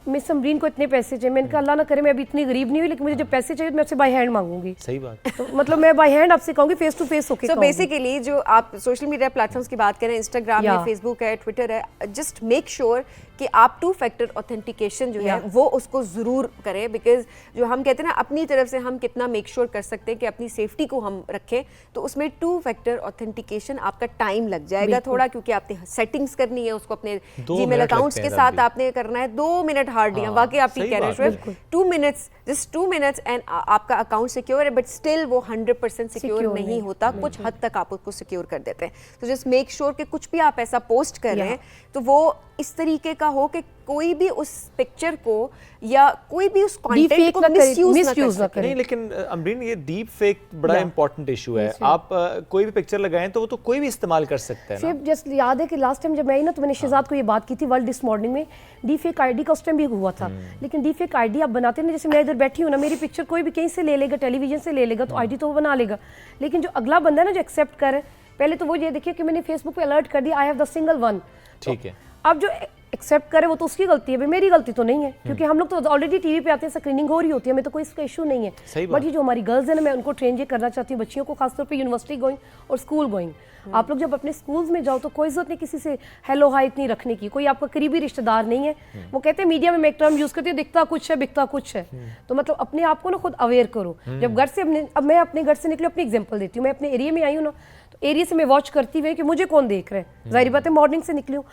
मिस समरीन को इतने पैसे चाहिए, मैंने कहा अल्लाह ना करे मैं अभी इतनी गरीब नहीं हुई, लेकिन मुझे जब पैसे चाहिए तो मैं आपसे बाय हैंड मांगूंगी। सही बात। तो मतलब मैं बाय हैंड आपसे कहूंगी, फेस टू फेस होके सो कहूंगी। बेसिकली जो आप सोशल मीडिया प्लेटफॉर्म्स की बात करें, इंस्टाग्राम है, Yeah. फेसबुक है, ट्विटर है, जस्ट मेक श्योर कि आप 2 फैक्टर ऑथेंटिकेशन जो है Yeah. वो उसको ज़रूर करें, बिकॉज जो हम कहते हैं ना अपनी तरफ से हम कितना मेक श्योर कर सकते हैं कि अपनी सेफ्टी को हम रखें, तो उसमें 2 फैक्टर ऑथेंटिकेशन आपका टाइम लग जाएगा थोड़ा, क्योंकि आपने सेटिंग्स करनी है उसको अपने 2 जीमेल मिनट अकाउंट्स लगते के हैं साथ तब भी। आपने करना है 2 मिनट हार्डली। वाकई आप ठीक सही कह रहे बात, हैं, 2 मिनट्स, जस्ट 2 मिनट्स एंड आपका अकाउंट सिक्योर है, बट स्टिल वो 100% सिक्योर Secure नहीं नहीं, होता, कुछ हद तक आप उसको सिक्योर कर देते हैं। तो जस्ट मेक श्योर कि कुछ भी आप ऐसा पोस्ट कर रहे हैं तो वो इस तरीके का हो कि कोई भी उस पिक्चर को या कोई भी उस कंटेंट Deepfake को ना करे, मिसयूज ना misuse ना कर करे। नहीं, लेकिन अमरीन ये डीप फेक बड़ा Yeah. इंपॉर्टेंट इशू है। आप कोई भी पिक्चर लगाएं तो वो तो कोई भी इस्तेमाल कर सकता है ना। सिर्फ जस्ट याद है कि लास्ट टाइम जब मैं आई ना, तो मैंने शहजाद को ये बात की थी वर्ल्ड दिस मॉर्निंग में, डी फेक आईडी का उस टाइम भी हुआ था। लेकिन डी फेक आईडी आप बनाते ना, जैसे मैं इधर बैठी हूँ ना, मेरी पिक्चर कोई भी कहीं से ले लेगा, टेलीविजन से ले लेगा, तो आईडी तो वो बना लेगा। लेकिन जो अगला बंदा है ना जो एक्सेप्ट करे, पहले तो वो ये देखिए कि मैंने फेसबुक पे अलर्ट कर दिया I have the single one. ठीक है। अब जो एक्सेप्ट करे वो तो उसकी गलती है, भाई मेरी गलती तो नहीं है, क्योंकि हम लोग तो ऑलरेडी टीवी पे आते हैं, स्क्रीनिंग हो रही होती है, हमें तो कोई इसका इशू नहीं है। सही बात। बट ये जो हमारी गर्ल्स है ना, मैं उनको ट्रेन ये करना चाहती हूँ, बच्चियों को खासतौर पे यूनिवर्सिटी गोइंग और स्कूल गोइंग। आप लोग जब अपने स्कूल्स में जाओ तो कोई जरूरत नहीं किसी से हेलो हाई इतनी रखने की, कोई आपका करीबी रिश्तेदार नहीं है। वो कहते हैं मीडिया में मैं एक टर्म यूज करती हूँ, दिखता कुछ है बिकता कुछ है। तो मतलब अपने आप को ना खुद अवेयर करो। जब घर से अब मैं अपने घर से निकली, अपनी एग्जाम्पल देती हूँ, मैं अपने एरिया में आई हूँ ना, तो एरिया से मैं वॉच करती हुई कि मुझे कौन देख रहा है, जाहिर बात है मॉर्निंग से निकली हूँ,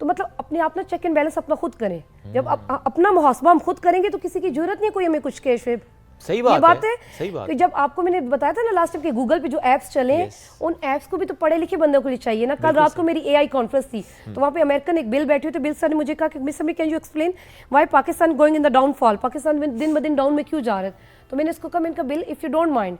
तो मतलब अपने आप ना चेक एंड बैलेंस अपना खुद करें। जब अपना मुहासबा हम खुद करेंगे तो किसी की जरूरत नहीं कोई हमें कुछ कैश वेब। सही ये बात बात है, है सही बात कि जब आपको मैंने बताया था ना लास्ट टाइम कि गूगल पे जो एप्स चले हैं, उन एप्स को भी तो पढ़े लिखे बंदों के लिए चाहिए ना। कल रात को मेरी एआई कॉन्फ्रेंस थी, तो वहाँ पे अमेरिकन एक बिल बैठी हुई, तो बिल सर ने मुझे कहा कि मिस समी can you explain why Pakistan going in the downfall, Pakistan दिन ब दिन डाउन में क्यों जा रहा है। तो मैंने इसको कहा, मैंने कहा Bill if you don't mind,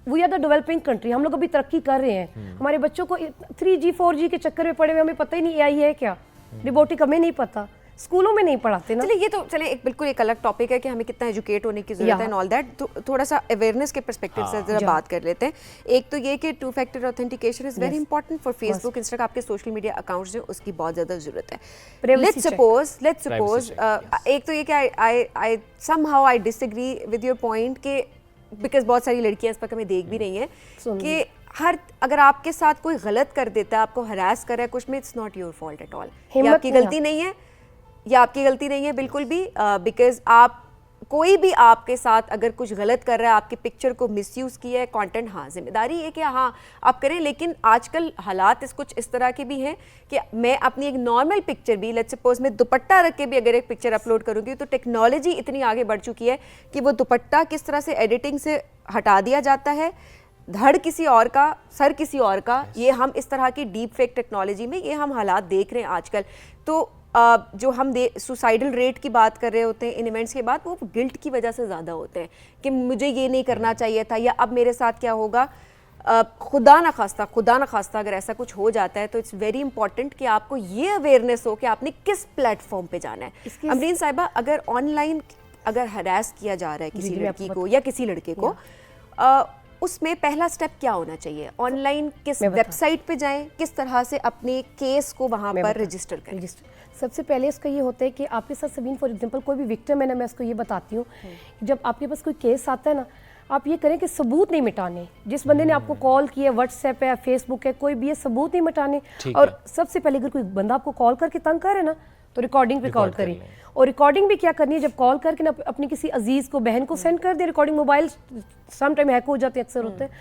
we are the developing country, हम लोग अभी तरक्की कर रहे हैं, हमारे बच्चों को 3G 4G के चक्कर में पड़े हुए, हमें पता ही नहीं एआई है क्या, रोबोटिक हमें नहीं पता, स्कूलों में नहीं पढ़ाते ना। चलिए ये तो चले एक बिल्कुल एक अलग टॉपिक है कि हमें कितना एजुकेट होने की जरूरत है एंड ऑल दैट, तो थोड़ा सा अवेयरनेस के पर्सपेक्टिव से जरा बात कर लेते हैं। एक तो ये कि 2 factor authentication is very important for Facebook, Instagram, आपके सोशल मीडिया अकाउंट्स जो उसकी बहुत ज्यादा जरूरत है। Privacy लेट्स सपोज एक तो ये कि I somehow I disagree with your point के, बिकॉज बहुत सारी लड़कियां इस वक्त हमें देख भी रही हैं कि अगर आपके साथ कोई गलत कर देता है, आपको हरास कर रहा है कुछ में, it's not your fault at all, ये आपकी गलती नहीं है, ये आपकी गलती नहीं है बिल्कुल भी, बिकॉज आप कोई भी आपके साथ अगर कुछ गलत कर रहा है, आपकी पिक्चर को मिसयूज किया है, कंटेंट, हाँ जिम्मेदारी है कि हाँ आप करें, लेकिन आजकल हालात कुछ इस तरह के भी हैं कि मैं अपनी एक नॉर्मल पिक्चर भी, लेट्स सपोज मैं दुपट्टा रख के भी अगर एक पिक्चर अपलोड करूंगी, तो टेक्नोलॉजी इतनी आगे बढ़ चुकी है कि वो दुपट्टा किस तरह से एडिटिंग से हटा दिया जाता है, धड़ किसी और का, सर किसी और का, ये हम इस तरह की डीप फेक टेक्नोलॉजी में ये हम हालात देख रहे हैं आजकल। तो जो हम सुसाइडल रेट की बात कर रहे होते हैं इन इवेंट्स के बाद, वो गिल्ट की वजह से ज़्यादा होते हैं कि मुझे ये नहीं करना चाहिए था, या अब मेरे साथ क्या होगा, खुदा ना खास्ता अगर ऐसा कुछ हो जाता है, तो इट्स वेरी इंपॉर्टेंट कि आपको ये अवेयरनेस हो कि आपने किस प्लेटफॉर्म पे जाना है। अमरीन साहिबा, अगर ऑनलाइन अगर हरास किया जा रहा है किसी लड़की को या किसी लड़के को, उसमें पहला स्टेप क्या होना चाहिए? ऑनलाइन किस वेबसाइट पे जाएं, किस तरह से अपने केस को वहां पर रजिस्टर करें? सबसे पहले इसका ये होता है कि आपके साथ सबीन फॉर एग्जांपल कोई भी विक्टिम है ना, मैं उसको ये बताती हूँ कि जब आपके पास कोई केस आता है ना, आप ये करें कि सबूत नहीं मिटाने। जिस बंदे ने आपको कॉल किया, व्हाट्सएप है, फेसबुक है, कोई भी है, सबूत नहीं मिटाने। और सबसे पहले अगर कोई बंदा आपको कॉल करके तंग करे ना, तो रिकॉर्डिंग पे कॉल करें। और रिकॉर्डिंग भी क्या करनी है, जब कॉल करके ना अपनी किसी अजीज को, बहन को सेंड कर दे recording. Mobile some time hack हो जाते हैं, अक्सर होते हैं,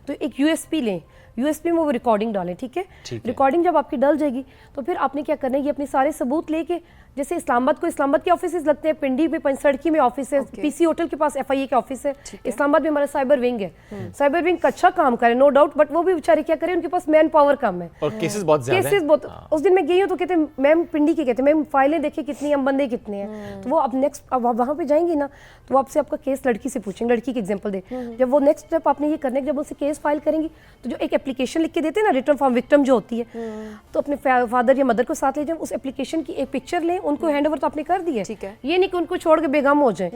तो एक यूएसपी लें, यूएसपी में वो रिकॉर्डिंग डालें, ठीक है? रिकॉर्डिंग जब आपकी डल जाएगी तो फिर आपने क्या करना है, ये अपने सारे सबूत लेके, जैसे इस्लामाबाद को इस्लामाबाद के ऑफिस लगते हैं, पिंडी में पंचसड़की में ऑफिस है, पीसी होटल के पास एफआईए के ऑफिस है, इस्लामाबाद में हमारा साइबर विंग है। साइबर विंग अच्छा काम करे, नो डाउट, बट वो भी बेचारे क्या करें, उनके पास मैन पावर कम है और केसेस बहुत ज्यादा हैं। उस दिन मैं गई हूँ तो कहते मैम पिंडी के, कहते मैम फाइलें देखिए कितनी, हम बंदे कितने हैं। तो वो अब नेक्स्ट अब वहाँ पे जाएंगी ना, तो वो आपसे आपका केस लड़की से पूछेंगे, लड़की की एग्जांपल दे। जब वो नेक्स्ट स्टेप आपने ये करने, जब उनसे केस फाइल करेंगी तो जो एक एप्लीकेशन लिख के देते हैं ना, रिटर्न फॉर्म विक्टिम जो होती है, तो अपने फादर या मदर को साथ ले जाएं, उस एप्लीकेशन की एक पिक्चर लें, उनको हैंड ओवर तो आपने कर दिया, ठीक है। ये नहीं कि उनको छोड़ के बेगम हो जाए।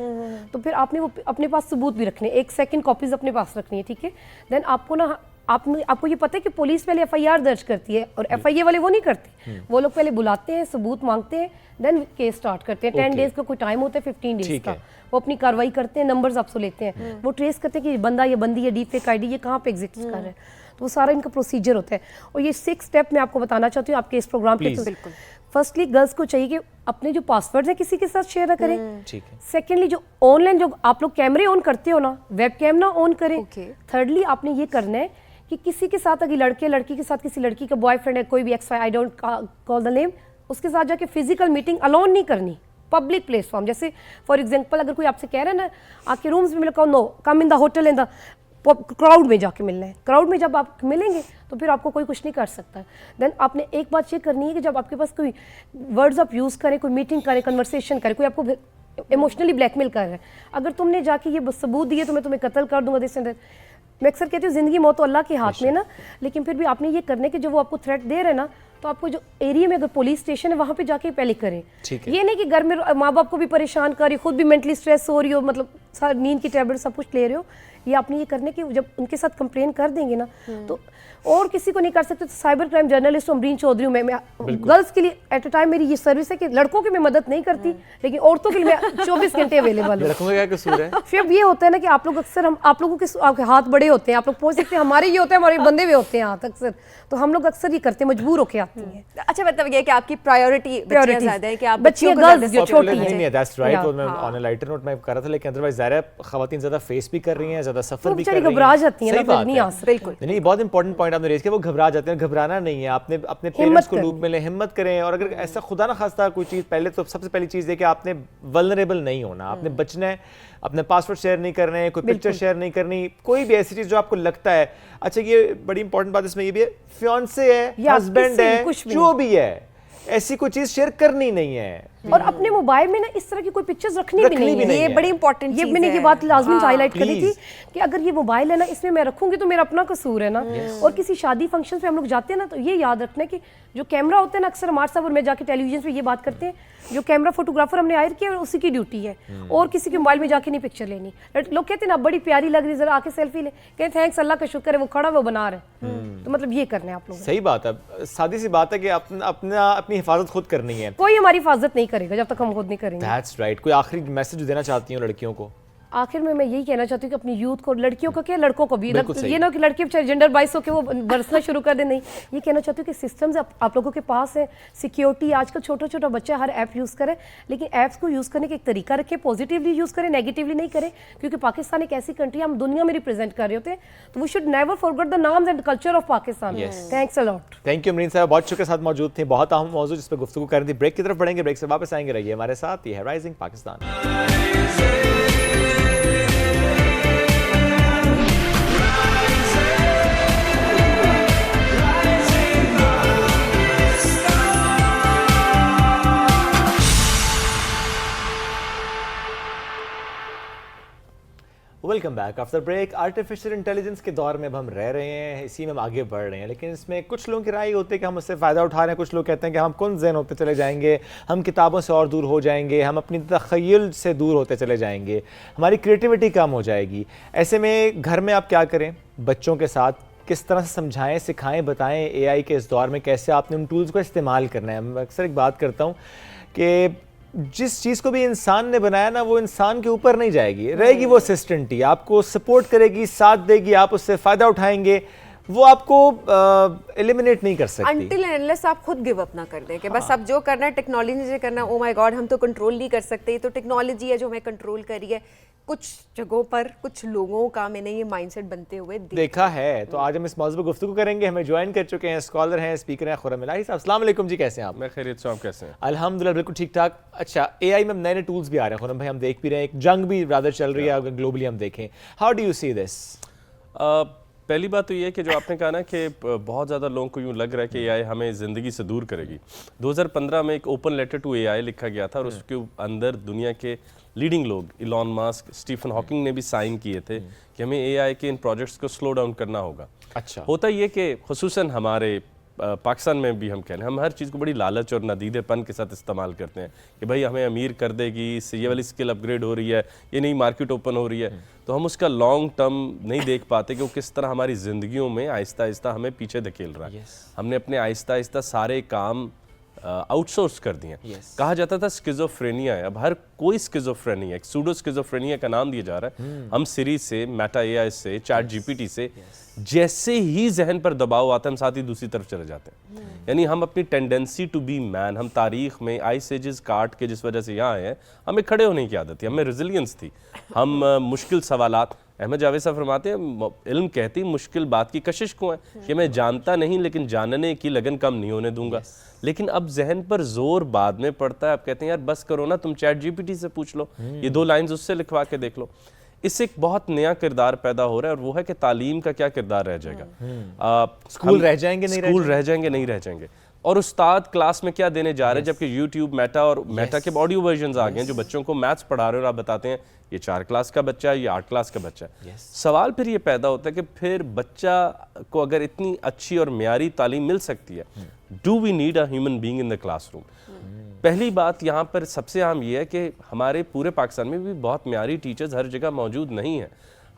तो फिर आपने वो अपने पास सबूत भी रखने, एक सेकंड कॉपीज अपने पास रखनी है, ठीक है? देन आपको ना आपको ये पता है कि पुलिस पहले एफआईआर दर्ज करती है और एफआईए वाले वो नहीं करते। वो लोग पहले बुलाते हैं, सबूत मांगते हैं, देन केस स्टार्ट करते हैं। 10 डेज का कोई टाइम होता है, 15 डेज का। वो अपनी कार्रवाई करते हैं, नंबर्स आपसे लेते हैं, वो ट्रेस करते हैं कि बंदा या बंदी या डीफेक आईडी ये कहाँ पे एग्जिस्ट कर रहा है। तो वो सारा इनका प्रोसीजर होता है। और ये 6 स्टेप मैं आपको बताना चाहती हूँ आपके इस प्रोग्राम के थ्रू। फर्स्टली गर्ल्स को चाहिए कि अपने जो पासवर्ड है किसी के साथ शेयर ना करें। सेकेंडली जो ऑनलाइन जो आप लोग कैमरे ऑन करते हो ना, वेब कैम ना ऑन करें। थर्डली आपने ये करना है कि किसी के साथ, अगर लड़के के साथ किसी लड़की का बॉयफ्रेंड है, कोई भी x I don't call the name, उसके साथ जाके फिजिकल मीटिंग अलाउन नहीं करनी। पब्लिक प्लेटफॉर्म, जैसे फॉर एग्जांपल अगर कोई आपसे कह रहा है ना आपके रूम्स में मिलकर, no come in the hotel, in the crowd में जाके मिलना है। क्राउड में जब आप मिलेंगे तो फिर आपको कोई कुछ नहीं कर सकता। देन आपने एक बात ये करनी है कि जब आपके पास कोई वर्ड्स आप यूज़ करें, कोई मीटिंग करे, कन्वर्सेशन करे, कोई आपको इमोशनली ब्लैकमेल कर रहा है, अगर तुमने जाके ये सबूत दिए तो मैं तुम्हें कत्ल कर दूंगा, दिस एंड दैट। मैं अक्सर कहती हूँ जिंदगी मौत तो अल्लाह के हाथ में ना, लेकिन फिर भी आपने ये करने के जो वो आपको थ्रेट दे रहे हैं ना, तो आपको जो एरिया में अगर पुलिस स्टेशन है वहाँ पे जाके पहले करें। ये नहीं कि घर में माँ बाप को भी परेशान कर रही, खुद भी मेंटली स्ट्रेस हो रही हो, मतलब नींद की टैबलेट सब कुछ ले रहे हो। ये आपने ये करने की, जब उनके साथ कंप्लेन कर देंगे ना, तो और किसी को नहीं कर सकते। तो cyber crime journalist Amreen Chaudhry हूँ मैं गर्ल्स के लिए एट अ टाइम मेरी ये सर्विस है कि लड़कों की मैं मदद नहीं करती, लेकिन औरतों के लिए मैं 24 घंटे अवेलेबल हूँ। लड़कों का क्या कसूर है? फिर ये होता है ना कि आप लोग अक्सर, आप लोगों के हाथ बड़े होते हैं, आप लोग पहुंच सकते हैं, हमारे ये होता है, हमारे बंदे भी होते हैं हाथ अक्सर, तो हम लोग अक्सर ये करते हैं, मजबूर होके आती हैं। अच्छा, मतलब ये कि आपकी प्रायोरिटी ज्यादा है कि आप बच्चियां गर्ल्स जो छोटी हैं। नहीं, दैट्स राइट। और मैं ऑन अ लाइटर नोट में कर रहा था, लेकिन अदरवाइज ज़ाहिर है खवातीन ज़्यादा फेस भी कर रही हैं, ज़्यादा सफर भी कर रही हैं, घबरा जाती हैं, नहीं आ सकती। बिल्कुल नहीं, बहुत इंपॉर्टेंट पॉइंट आपने रेज किया, वो घबरा जाते हैं। घबराना नहीं है, आपने अपने पेरेंट्स को लूप में ले, हिम्मत करें। और अगर ऐसा खुदा ना खास्ता कोई चीज़, पहले तो सबसे पहली चीज़ है कि आपने वल्नरेबल नहीं होना, आपने बचना है, अपने पासवर्ड शेयर नहीं करने हैं, कोई पिक्चर शेयर नहीं करनी, कोई भी ऐसी चीज़ जो आपको लगता है। अच्छा, ये बड़ी इंपॉर्टेंट बात इसमें ये भी है, फियांसे है, हस्बैंड है, जो भी है, ऐसी कोई चीज़ शेयर करनी नहीं है। और अपने मोबाइल में ना इस तरह की कोई पिक्चर्स रखनी भी नहीं है। ये बड़ी इंपॉर्टेंट ये मैंने ये बात लाजमी हाईलाइट करी थी कि अगर ये मोबाइल है ना, इसमें मैं रखूंगी तो मेरा अपना कसूर है ना। और किसी शादी फंक्शन पे हम लोग जाते हैं ना, तो ये याद रखना है कि जो कैमरा होता है ना, अक्सर हमारे साहब और मैं जाके टेलीविजन पे ये बात करते हैं, जो कैमरा फोटोग्राफर हमने हायर किया उसी की ड्यूटी है, और किसी के मोबाइल में जाके नहीं पिक्चर लेनी। लोग कहते हैं ना बड़ी प्यारी लग रही, जरा आके सेल्फी ले, कहते थैंक्स, अल्लाह का शुक्र है वो खड़ा वो बना रहे। तो मतलब ये करना है आप लोग। सही बात है, सादी सी बात है कि अपनी हिफाजत खुद करनी है। कोई हमारी हिफाजत नहीं करेगा जब तक हम खुद नहीं करेंगे। That's right। कोई आखिरी मैसेज देना चाहती हूँ लड़कियों को? आखिर में मैं यही कहना चाहती हूँ कि अपनी यूथ को, लड़कियों को क्या लड़कों को भी, ये ना कि लड़के बेचारे जेंडर बाइस होकर वो बरसना शुरू कर दे, नहीं। ये कहना चाहती हूँ कि सिस्टम्स आप लोगों के पास है, सिक्योरिटी, आजकल छोटा छोटा बच्चा हर ऐप यूज़ करे, लेकिन ऐप्स को यूज़ करने का एक तरीका रखें, पॉजिटिवली यूज़ करें, नेगेटिवली नहीं करें, क्योंकि पाकिस्तान एक ऐसी कंट्री हम दुनिया में रिप्रेजेंट कर रहे होते हैं, तो we should never forget the names and culture of Pakistan. Thanks a lot. Thank you Amreen Sahab, बहुत शुक्र साथ मौजूद थे, बहुत अहम मौजूद जिस पर गुफ्तगू कर रही थी। ब्रेक की तरफ बढ़ेंगे, ब्रेक से वापस आएंगे, रहिए हमारे साथ। ये है rising Pakistan. Welcome back after break. Artificial intelligence के दौर में अब हम रह रहे हैं, इसी में हम आगे बढ़ रहे हैं, लेकिन इसमें कुछ लोगों की राय होती है कि हम उससे फ़ायदा उठा रहे हैं, कुछ लोग कहते हैं कि हम कौन ज़हन होते चले जाएंगे, हम किताबों से और दूर हो जाएंगे, हम अपनी तख़य्युल से दूर होते चले जाएंगे, हमारी क्रिएटिविटी कम हो जाएगी। ऐसे में घर में आप क्या करें? बच्चों के साथ किस तरह से समझाएं, सिखाएं, बताएं एआई के इस दौर में कैसे आपने उन टूल्स को इस्तेमाल करना है। मैं अक्सर एक बात करता हूँ कि जिस चीज़ को भी इंसान ने बनाया ना, वो इंसान के ऊपर नहीं जाएगी, रहेगी वो असिस्टेंट ही, आपको सपोर्ट करेगी, साथ देगी, आप उससे फ़ायदा उठाएंगे, वो आपको एलिमिनेट नहीं कर सकती Until and unless आप खुद गिव अप ना कर दें कि बस अब जो करना है टेक्नोलॉजी से करना है। ओ माय गॉड, हम तो कंट्रोल नहीं कर सकते, तो टेक्नोलॉजी है जो हमें कंट्रोल कर रही है। कुछ जगहों पर कुछ लोगों का मैंने ये माइंडसेट बनते हुए देखा है। तो आज हम इस मौजूद पर गुफ्तगू करेंगे। हमें ज्वाइन कर चुके हैं, स्कॉलर हैं, स्पीकर हैं खुर्रम इलाही साहब। अस्सलाम वालेकुम जी, कैसे हैं आप? मैं खैरियत से हूं, आप कैसे हैं? अल्हम्दुलिल्लाह बिल्कुल ठीक ठाक। अच्छा, एआई में नए नए टूल्स भी आ रहे हैं खुर्रम भाई, हम देख भी रहे हैं, एक जंग भी रादर चल रही है अगर ग्लोबली हम देखें। How do you see this? पहली बात तो ये है कि जो आपने कहा ना कि बहुत ज़्यादा लोगों को यूँ लग रहा है कि एआई हमें ज़िंदगी से दूर करेगी। 2015 में एक ओपन लेटर टू एआई लिखा गया था और उसके अंदर दुनिया के लीडिंग लोग इलॉन मस्क, स्टीफन हॉकिंग ने भी साइन किए थे कि हमें एआई के इन प्रोजेक्ट्स को स्लो डाउन करना होगा। अच्छा, होता ये कि खुसूसन हमारे पाकिस्तान में भी हम कह रहे हैं, हम हर चीज़ को बड़ी लालच और नदीदेपन के साथ इस्तेमाल करते हैं कि भाई हमें अमीर कर देगी, इससे ये वाली स्किल अपग्रेड हो रही है, ये नई मार्केट ओपन हो रही है, तो हम उसका लॉन्ग टर्म नहीं देख पाते कि वो किस तरह हमारी ज़िंदगियों में आहिस्ता आहिस्ता हमें पीछे धकेल रहा है। हमने अपने आहिस्ता आहिस्ता सारे काम आउटसोर्स कर दिए। कहा जाता था स्किज़ोफ्रेनिया है, अब हर कोई स्किज़ोफ्रेनिया, एक सूडो स्किज़ोफ्रेनिया का नाम दिया जा रहा है। हम सिरी से, मेटा एआई से, चैट जीपीटी से जैसे ही जहन पर दबाव आता है हम साथ ही दूसरी तरफ चले जाते हैं। यानी हम अपनी टेंडेंसी टू बी मैन, हम तारीख में आइस एजेस काट के जिस वजह से यहाँ आए हैं, हमें खड़े होने की आदत थी, हमें रेजिलियंस थी, हम मुश्किल सवालात, अहमद जावेद साहब फरमाते हैं इल्म कहती मुश्किल बात की कशिश को है कि मैं जानता नहीं लेकिन जानने की लगन कम नहीं होने दूंगा। लेकिन अब जहन पर जोर बाद में पड़ता है, आप कहते हैं यार बस करो ना, तुम चैट जीपीटी से पूछ लो, ये 2 लाइंस उससे लिखवा के देख लो। इससे एक बहुत नया किरदार पैदा हो रहा है और वो है कि तालीम का क्या किरदार रह जाएगा। स्कूल रह जाएंगे नहीं रह जाएंगे और उस्ताद क्लास में क्या देने जा रहे हैं, जबकि यूट्यूब, मेटा और मेटा के ऑडियो वर्जन आ गए हैं जो बच्चों को मैथ्स पढ़ा रहे हैं और आप बताते हैं ये 4 क्लास का बच्चा है, ये 8 क्लास का बच्चा है। सवाल फिर ये पैदा होता है कि फिर बच्चा को अगर इतनी अच्छी और म्यारी तालीम मिल सकती है, do we need a human being in the classroom? पहली बात यहाँ पर सबसे अहम ये है कि हमारे पूरे पाकिस्तान में भी बहुत म्यारी टीचर्स हर जगह मौजूद नहीं है।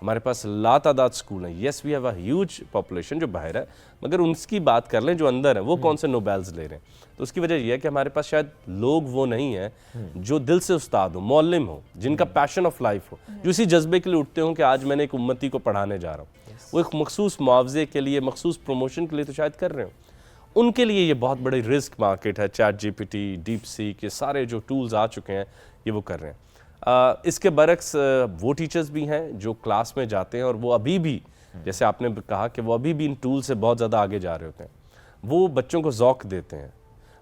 हमारे पास लातादाद स्कूल हैं, yes we have a huge population जो बाहर है, मगर उनकी बात कर लें जो अंदर है वो कौन से नोबेल्स ले रहे हैं। तो उसकी वजह यह है कि हमारे पास शायद लोग वो नहीं हैं जो दिल से उस्ताद हो, मौलिम हो, जिनका पैशन ऑफ लाइफ हो, जो इसी जज्बे के लिए उठते हों कि आज मैंने एक उम्मती को पढ़ाने जा रहा हूँ। वो एक मखसूस मुआवजे के लिए, मखसूस प्रमोशन के लिए तो शायद कर रहे हो। उनके लिए ये बहुत बड़ी रिस्क मार्केट है। चैट जीपीटी, डीप सीक, ये सारे जो टूल्स आ चुके हैं ये वो कर रहे हैं। इसके बरक्स वो टीचर्स भी हैं जो क्लास में जाते हैं और वो अभी भी, जैसे आपने कहा कि वो अभी भी इन टूल से बहुत ज़्यादा आगे जा रहे होते हैं। वो बच्चों को ज़ौक़ देते हैं,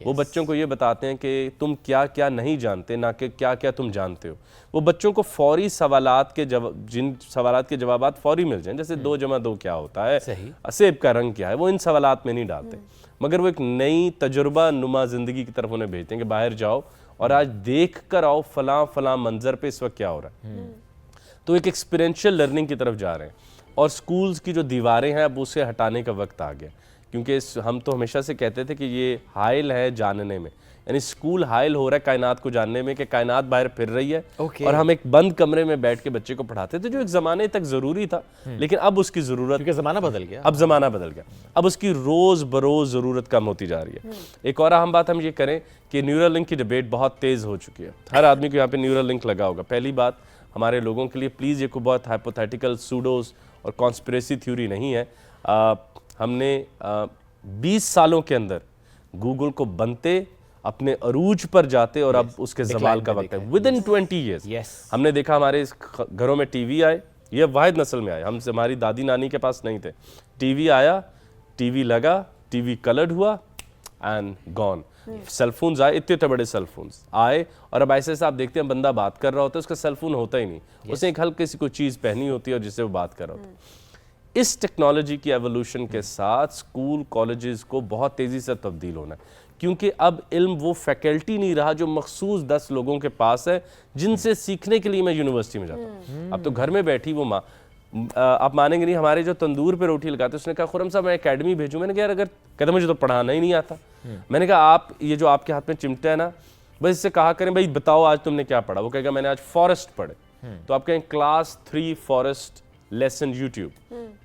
वो बच्चों को ये बताते हैं कि तुम क्या क्या नहीं जानते, ना कि क्या क्या तुम जानते हो। वो बच्चों को फौरी सवालात के जिन सवालात के जवाबात फौरी मिल जाएं, जैसे 2 + 2 क्या होता है, सेब का रंग क्या है, वो इन सवालात में नहीं डालते, मगर वो एक नई तजुर्बा नुमा ज़िंदगी की तरफ उन्हें भेजते हैं कि बाहर जाओ और आज देख कर आओ फलां फलां मंजर पे इस वक्त क्या हो रहा है। तो एक एक्सपीरियंशियल लर्निंग की तरफ जा रहे हैं और स्कूल्स की जो दीवारें हैं अब उसे हटाने का वक्त आ गया, क्योंकि हम तो हमेशा से कहते थे कि ये हाइल है जानने में, यानी स्कूल हाइल हो रहा है कायनात को जानने में कि कायनात बाहर फिर रही है। और हम एक बंद कमरे में बैठ के बच्चे को पढ़ाते थे, जो एक ज़माने तक ज़रूरी था, लेकिन अब उसकी ज़रूरत, क्योंकि ज़माना बदल गया, अब ज़माना बदल गया, अब उसकी रोज़ बरोज़ ज़रूरत कम होती जा रही है। एक और अहम बात हम ये करें कि न्यूरल लिंक की डिबेट बहुत तेज़ हो चुकी है, हर आदमी को यहाँ पे न्यूरल लिंक लगा होगा। पहली बात, हमारे लोगों के लिए प्लीज़ ये कोई बहुत हाइपोथेटिकल सूडोस और कॉन्स्पिरेसी थ्योरी नहीं है। हमने 20 सालों के अंदर गूगल को बनते, अपने अरूज पर जाते और अब उसके ज़वाल का वक्त है। विदिन 20 ईयर्स हमने देखा हमारे घरों में टीवी आए, ये वाहिद नस्ल में आए, हमारी दादी नानी के पास नहीं थे। टीवी आया, टीवी लगा, टीवी कलर्ड हुआ एंड गॉन। सेलफोन्स आए, इतने बड़े सेलफोन्स आए और अब ऐसे आप देखते हैं बंदा बात कर रहा होता है, उसका सेलफोन होता ही नहीं, उसने एक हल्की सी कोई चीज़ पहनी होती है और जिससे वो बात कर रहा होता है। इस टेक्नोलॉजी की एवोल्यूशन के साथ स्कूल कॉलेजेस को बहुत तेज़ी से तब्दील होना है, क्योंकि अब इल्म वो फैकल्टी नहीं रहा जो मखसूस 10 लोगों के पास है जिनसे सीखने के लिए मैं यूनिवर्सिटी में जाता हूँ। अब तो घर में बैठी वो माँ, आप मानेंगे नहीं, हमारे जो तंदूर पे रोटी लगाते उसने कहा खुरम साहब मैं एकेडमी भेजूँ। मैंने कहा यार, अगर कहते मुझे तो पढ़ाना ही नहीं आता। मैंने कहा आप ये जो आपके हाथ में चिमटा है ना, बस इससे कहा करें भाई बताओ आज तुमने क्या पढ़ा। वो कहेगा मैंने आज फॉरेस्ट पढ़े। तो आप कहें क्लास 3 फॉरेस्ट लेसन यूट्यूब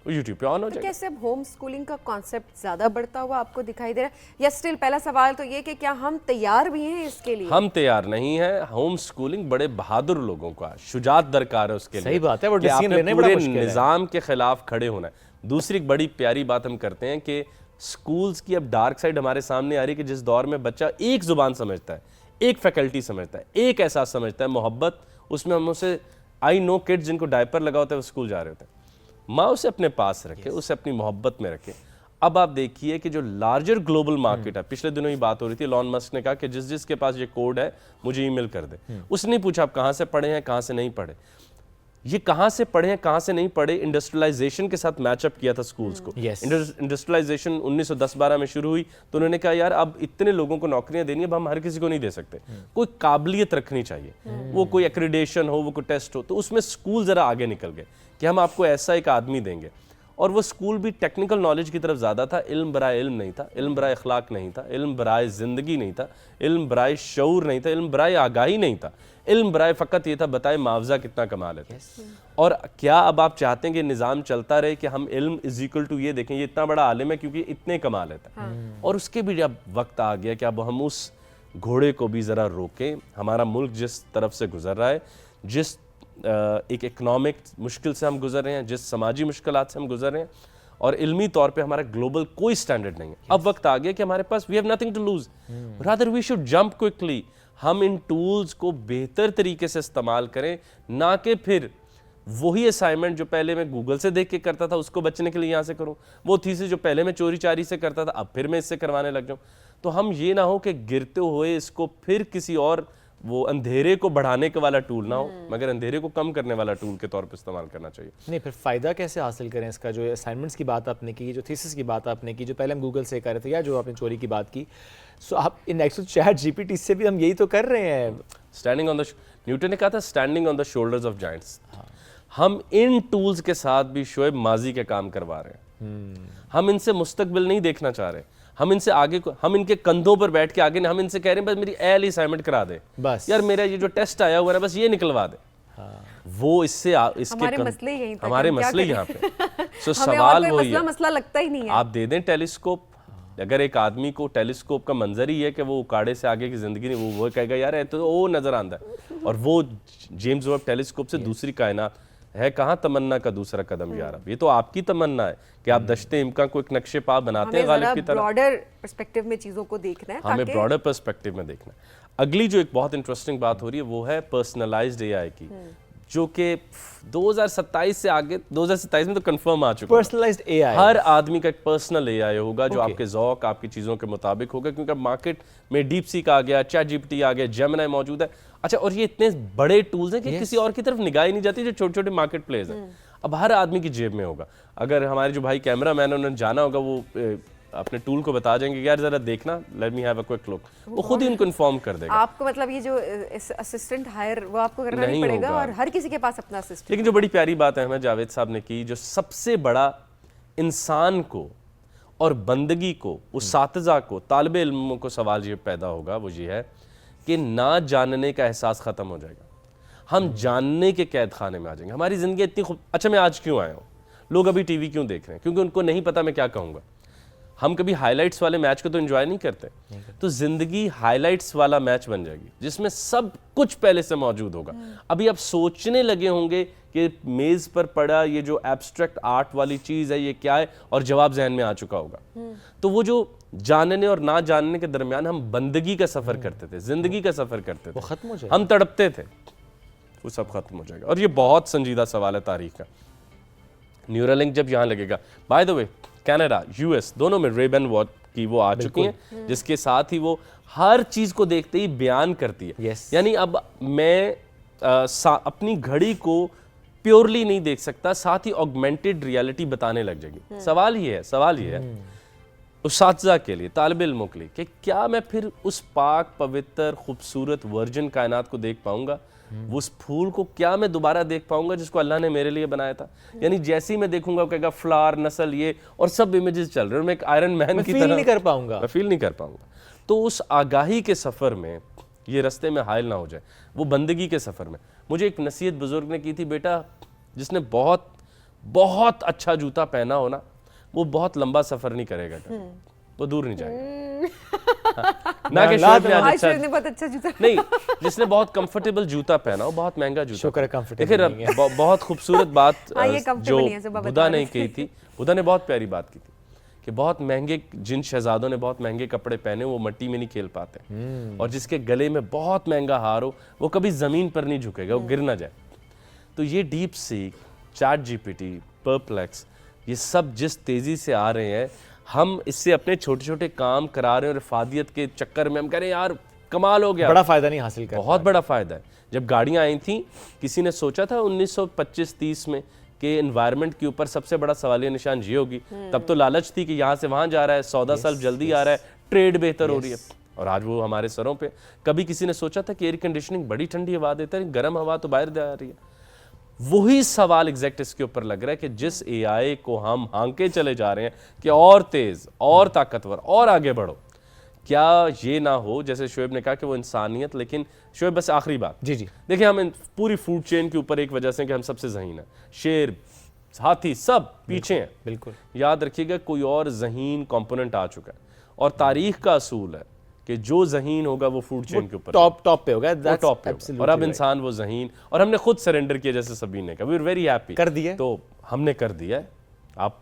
पे ऑन हो जाएगा। कैसे अब होम स्कूलिंग का कॉन्सेप्ट ज्यादा बढ़ता हुआ आपको दिखाई दे रहा है, या स्टिल पहला सवाल तो ये कि क्या हम तैयार भी हैं इसके लिए? हम तैयार नहीं है। होम स्कूलिंग बड़े बहादुर लोगों का शुजात दरकार है उसके लिए। सही बात है, वो कि डिसीजन आपने लेने बड़ा पूरे मुश्किल है। निजाम के खिलाफ खड़े होना है। दूसरी एक बड़ी प्यारी बात हम करते हैं कि स्कूल्स की अब डार्क साइड हमारे सामने आ रही है कि जिस दौर में बच्चा एक जुबान समझता है, एक फैकल्टी समझता है, एक एहसास समझता है, मोहब्बत, उसमें हम उसे आई नो किड्स जिनको डायपर लगा होता है वो स्कूल जा रहे होते हैं, माँ उसे अपने पास रखे, उसे अपनी मोहब्बत में रखे। अब आप देखिए कि जो लार्जर ग्लोबल मार्केट है, पिछले दिनों ही बात हो रही थी, एलन मस्क ने कहा कि जिस जिसके पास ये कोड है मुझे ईमेल कर दे। उसने नहीं पूछा आप कहाँ से पढ़े हैं, कहाँ से नहीं पढ़े। ये कहाँ से पढ़े हैं, कहाँ से नहीं पढ़े, इंडस्ट्रियलाइजेशन के साथ मैचअप किया था स्कूल्स को। इंडस्ट्रियलाइजेशन 1910-12 में शुरू हुई तो उन्होंने कहा यार अब इतने लोगों को नौकरियां देनी है, अब हम हर किसी को नहीं दे सकते, कोई काबिलियत रखनी चाहिए, वो कोई एक्रीडेशन हो, वो कोई टेस्ट हो। तो उसमें स्कूल ज़रा आगे निकल गए कि हम आपको ऐसा एक आदमी देंगे। और वो स्कूल भी टेक्निकल नॉलेज की तरफ ज़्यादा था, इल्म बराए इल्म नहीं था, इल्म बराए अखलाक नहीं था, इल्म बराए ज़िंदगी नहीं था, इल्म बराए शऊर नहीं था, इल्म बराए आगाही नहीं था, इल्म बराए फ़कत ये था बताए मुआवजा कितना कमा लेते हैं। और क्या अब आप चाहते हैं कि निज़ाम चलता रहे कि हम इल्म इज इक्वल टू ये देखें ये इतना बड़ा आलिम है क्योंकि इतने कमा लेता है। और उसके भी अब वक्त आ गया कि अब हम उस घोड़े को भी ज़रा रोकें। हमारा मुल्क जिस तरफ से गुजर रहा है, जिस एक इकनॉमिक मुश्किल से हम गुजर रहे हैं, जिस समाजी मुश्किलात से हम गुजर रहे हैं, और इल्मी तौर पे हमारा ग्लोबल कोई स्टैंडर्ड नहीं है। अब वक्त आ गया कि हमारे पास we have nothing to lose, rather we should jump quickly. हम इन टूल्स को बेहतर तरीके से इस्तेमाल करें, ना कि फिर वही असाइनमेंट जो पहले मैं गूगल से देख के करता था उसको बचने के लिए यहाँ से करूँ, वो थीसिस जो पहले मैं चोरी चारी से करता था अब फिर मैं इससे करवाने लग जाऊँ। तो हम ये ना हो कि गिरते हुए इसको फिर किसी और वो अंधेरे को बढ़ाने के वाला टूल ना हो, मगर अंधेरे को कम करने वाला टूल के तौर पर इस्तेमाल करना चाहिए। नहीं, फिर फ़ायदा कैसे हासिल करें इसका? जो असाइनमेंट्स की बात आपने की, जो थीसिस की बात आपने की, जो पहले हम गूगल से कर रहे थे, या जो आपने चोरी की बात की, सो आप इन एक्चुअल चैट जीपीटी से भी हम यही तो कर रहे हैं। स्टैंडिंग ऑन द, न्यूटन ने कहा था standing on the shoulders of giants. हम इन टूल्स के साथ भी शोएब माजी के काम करवा रहे हैं। हम इनसे मुस्तकबिल नहीं देखना चाह रहे, हम इनसे आगे को, हम इनके कंधों पर बैठ के आगे, हम इनसे कह रहे हैं बस मेरी एल असाइनमेंट करा दे, बस यार मेरा ये जो टेस्ट आया हुआ है बस ये निकलवा दे। वो इससे इसके हमारे मसले यहीं तक, हमारे मसले यहाँ पे। सो सवाल वही है, मसला लगता ही नहीं है। आप दे दें टेलीस्कोप। अगर एक आदमी को टेलीस्कोप का मंजर ही है कि वो उकाड़े से आगे की जिंदगी नहीं, वो कहेगा यार तो वो नजर आता है, और वो जेम्स वेब टेलीस्कोप से दूसरी कायनात है कहाँ तमन्ना का दूसरा कदम यार। अब ये तो आपकी तमन्ना है कि आप दश्ते इम्का को एक नक्शे पा बनाते हैं गालिब की तरह। ब्रॉडर पर्सपेक्टिव में चीजों को देखना है, हमें ब्रॉडर पर्सपेक्टिव में देखना है। अगली जो एक बहुत इंटरेस्टिंग बात हो रही है वो है पर्सनलाइज्ड एआई की, जो कि 2027 से आगे, 2027 में तो कंफर्म आ चुका है। पर्सनलाइज्ड एआई, हर आदमी का एक पर्सनल एआई होगा जो आपके ज़ौक, आपकी चीज़ों के मुताबिक होगा, क्योंकि मार्केट में डीप सीक आ गया, चैट जीपीटी आ गया, जेमिनी मौजूद है। अच्छा, और ये इतने बड़े टूल्स हैं कि किसी और की तरफ निगाह ही नहीं जाती, जो छोटे छोटे मार्केट प्लेस हैं। अब हर आदमी की जेब में होगा। अगर हमारे जो भाई कैमरा मैन है उन्होंने जाना होगा, वो अपने टूल को बता जाएंगे यार जरा देखना, let me have a quick look, वो खुद ही उनको इन्फॉर्म कर देगा। आपको मतलब ये जो असिस्टेंट हायर वो आपको करना नहीं पड़ेगा, और हर किसी के पास अपना असिस्टेंट। लेकिन जो बड़ी प्यारी बात है हमें जावेद साहब ने की, जो सबसे बड़ा इंसान को और बंदगी को, उसातिज़ा को, तालिब इल्मों को सवाल ये पैदा होगा, वो ये है कि ना जानने का एहसास ख़त्म हो जाएगा। हम जानने के कैद खाने में आ जाएंगे। हमारी ज़िंदगी इतनी खूब, अच्छा मैं आज क्यों आया हूँ, लोग अभी टीवी क्यों देख रहे हैं, क्योंकि उनको नहीं पता मैं क्या कहूँगा। हम कभी हाइलाइट्स वाले मैच को तो एंजॉय नहीं करते, तो ज़िंदगी हाइलाइट्स वाला मैच बन जाएगी जिसमें सब कुछ पहले से मौजूद होगा। अभी आप सोचने लगे होंगे कि मेज़ पर पड़ा ये जो एब्स्ट्रैक्ट आर्ट वाली चीज़ है ये क्या है, और जवाब जहन में आ चुका होगा। तो वो जो जानने और ना जानने के दरमियान हम बंदगी का सफ़र करते थे, ज़िंदगी का सफ़र करते थे, वो खत्म हो जाएगा, हम तड़पते थे, वो सब खत्म हो जाएगा। और ये बहुत संजीदा सवाल है तारीख का। न्यूरालिंक जब यहाँ लगेगा, by the way Canada, US दोनों में रेबन वॉट की वो आ चुकी हैं, जिसके साथ ही वो हर चीज़ को देखते ही बयान करती है। यानी अब मैं अपनी घड़ी को प्योरली नहीं देख सकता, साथ ही ऑगमेंटेड रियलिटी बताने लग जाएगी। सवाल ये है उस्ताज़ा के लिए, तालिब इल्मों के लिए, कि क्या मैं फिर उस पाक पवित्र खूबसूरत वर्जिन कायनात को देख पाऊंगा, उस फूल को क्या मैं दोबारा देख पाऊंगा जिसको अल्लाह ने मेरे लिए बनाया था? यानी जैसे ही मैं देखूंगा वो कहेगा फ्लावर, नस्ल, ये और सब इमेजेस चल रहे हैं, मैं एक आयरन मैन की तरह नहीं कर पाऊंगा, मैं फील नहीं कर पाऊंगा। तो उस आगाही के सफ़र में ये रास्ते में हायल ना हो जाए, वो बंदगी के सफ़र में। मुझे एक नसीहत बुजुर्ग ने की थी, बेटा जिसने बहुत बहुत अच्छा जूता पहना हो ना, वो बहुत लंबा सफ़र नहीं करेगा, वो दूर नहीं जाएगा। ना कि शोएब ने आज अच्छा बहुत अच्छा जूता नहीं, जिसने बहुत कंफर्टेबल जूता पहना हो, बहुत महंगा जूता। शुक्र कंफर्टेबल देखिए बहुत खूबसूरत बात ये comfortable जो नहीं है, सुबह बता बुद्धा रहे ने कही थी, बुद्धा ने बहुत प्यारी बात की थी कि बहुत महंगे, जिन शहजादों ने बहुत महंगे कपड़े पहने वो मिट्टी में नहीं खेल पाते, और जिसके गले में बहुत महंगा हार हो वो कभी ज़मीन पर नहीं झुकेगा, वो गिर ना जाए। तो ये deep seek, chat GPT, perplex, ये सब जिस तेज़ी से आ रहे हैं, हम इससे अपने छोटे छोटे काम करा रहे हैं और इफादियत के चक्कर में हम कह रहे हैं यार कमाल हो गया, बड़ा फ़ायदा नहीं हासिल कर, बहुत बड़ा फ़ायदा है। जब गाड़ियाँ आई थी, किसी ने सोचा था 1925-30 में कि एनवायरनमेंट के ऊपर सबसे बड़ा सवालिया निशान ये होगी? तब तो लालच थी कि यहाँ से वहाँ जा रहा है, 14 साल जल्दी आ रहा है, ट्रेड बेहतर हो रही है, और आज वो हमारे सरों पे। कभी किसी ने सोचा था कि एयर कंडीशनिंग बड़ी ठंडी हवा देता है, गर्म हवा तो बाहर जा रही है। वही सवाल एग्जैक्ट इसके ऊपर लग रहा है कि जिस एआई को हम हांके चले जा रहे हैं कि और तेज, और ताकतवर, और आगे बढ़ो, क्या ये ना हो जैसे शोएब ने कहा कि वो इंसानियत। लेकिन शोएब बस आखिरी बात, जी जी, देखिए हम पूरी फूड चेन के ऊपर एक वजह से कि हम सबसे ज़हीन है, शेर, हाथी सब पीछे हैं, बिल्कुल याद रखिएगा कोई और ज़हीन कंपोनेंट आ चुका है, और तारीख का असूल है कि जो ज़हीन होगा वो फूड चेन के ऊपर टॉप पे होगा, टॉप पे होगा। और अब इंसान वो ज़हीन, और हमने खुद सरेंडर किया, जैसे सबीन ने कहा, वी आर वेरी हैप्पी, कर दिया, तो हमने कर दिया है। आप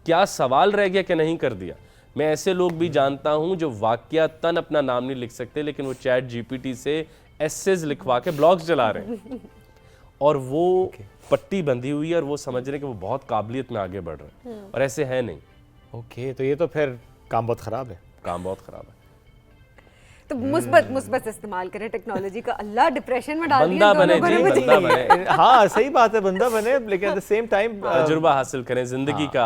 क्या सवाल रह गया कि नहीं कर दिया? मैं ऐसे लोग भी जानता हूं जो वाकयातन अपना नाम नहीं लिख सकते, लेकिन वो चैट जीपीटी से एसेज लिखवा के ब्लॉग्स चला रहे हैं, और वो पट्टी बंधी हुई है, और वो समझ रहे हैं कि वो बहुत काबिलियत में आगे बढ़ रहे हैं, और ऐसे है नहीं। ओके, तो ये तो फिर काम बहुत ख़राब है, काम बहुत ख़राब है। तो मुस्बत इस्तेमाल करें टेक्नोलॉजी का। अल्लाह डिप्रेशन में डाल बंदा बने जी, बंदा बने। हाँ सही बात है, बंदा बने, लेकिन एट द सेम टाइम तजुर्बा हासिल करें जिंदगी का।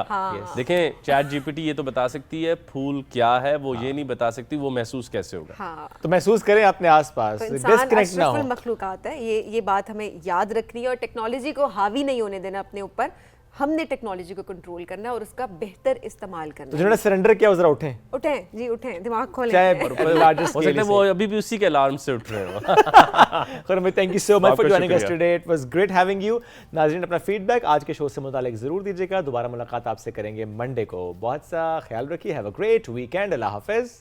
देखें चैट जीपीटी ये तो बता सकती है फूल क्या है, वो ये नहीं बता सकती वो महसूस कैसे होगा। तो महसूस करें अपने आसपास, तो डिस्कनेक्ट ना हो। मखलूकात है, ये बात हमें याद रखनी है, और टेक्नोलॉजी को हावी नहीं होने देना अपने ऊपर। हमने टेक्नोलॉजी को कंट्रोल करना है और उसका बेहतर इस्तेमाल करना है। जिन्होंने सरेंडर किया जरा उठें जी, उठें, दिमाग खोलें। हो सकता है वो अभी भी उसी के अलार्म से उठ रहे हो। Thank you so much for joining us today, it was great having you. नाज़रीन अपना फीडबैक आज के शो से मुतालिक जरूर दीजिएगा। दोबारा मुलाकात आपसे करेंगे मंडे को। बहुत सा ख्याल रखिए, हैव अ ग्रेट वीकेंड, अल्लाह हाफिज़।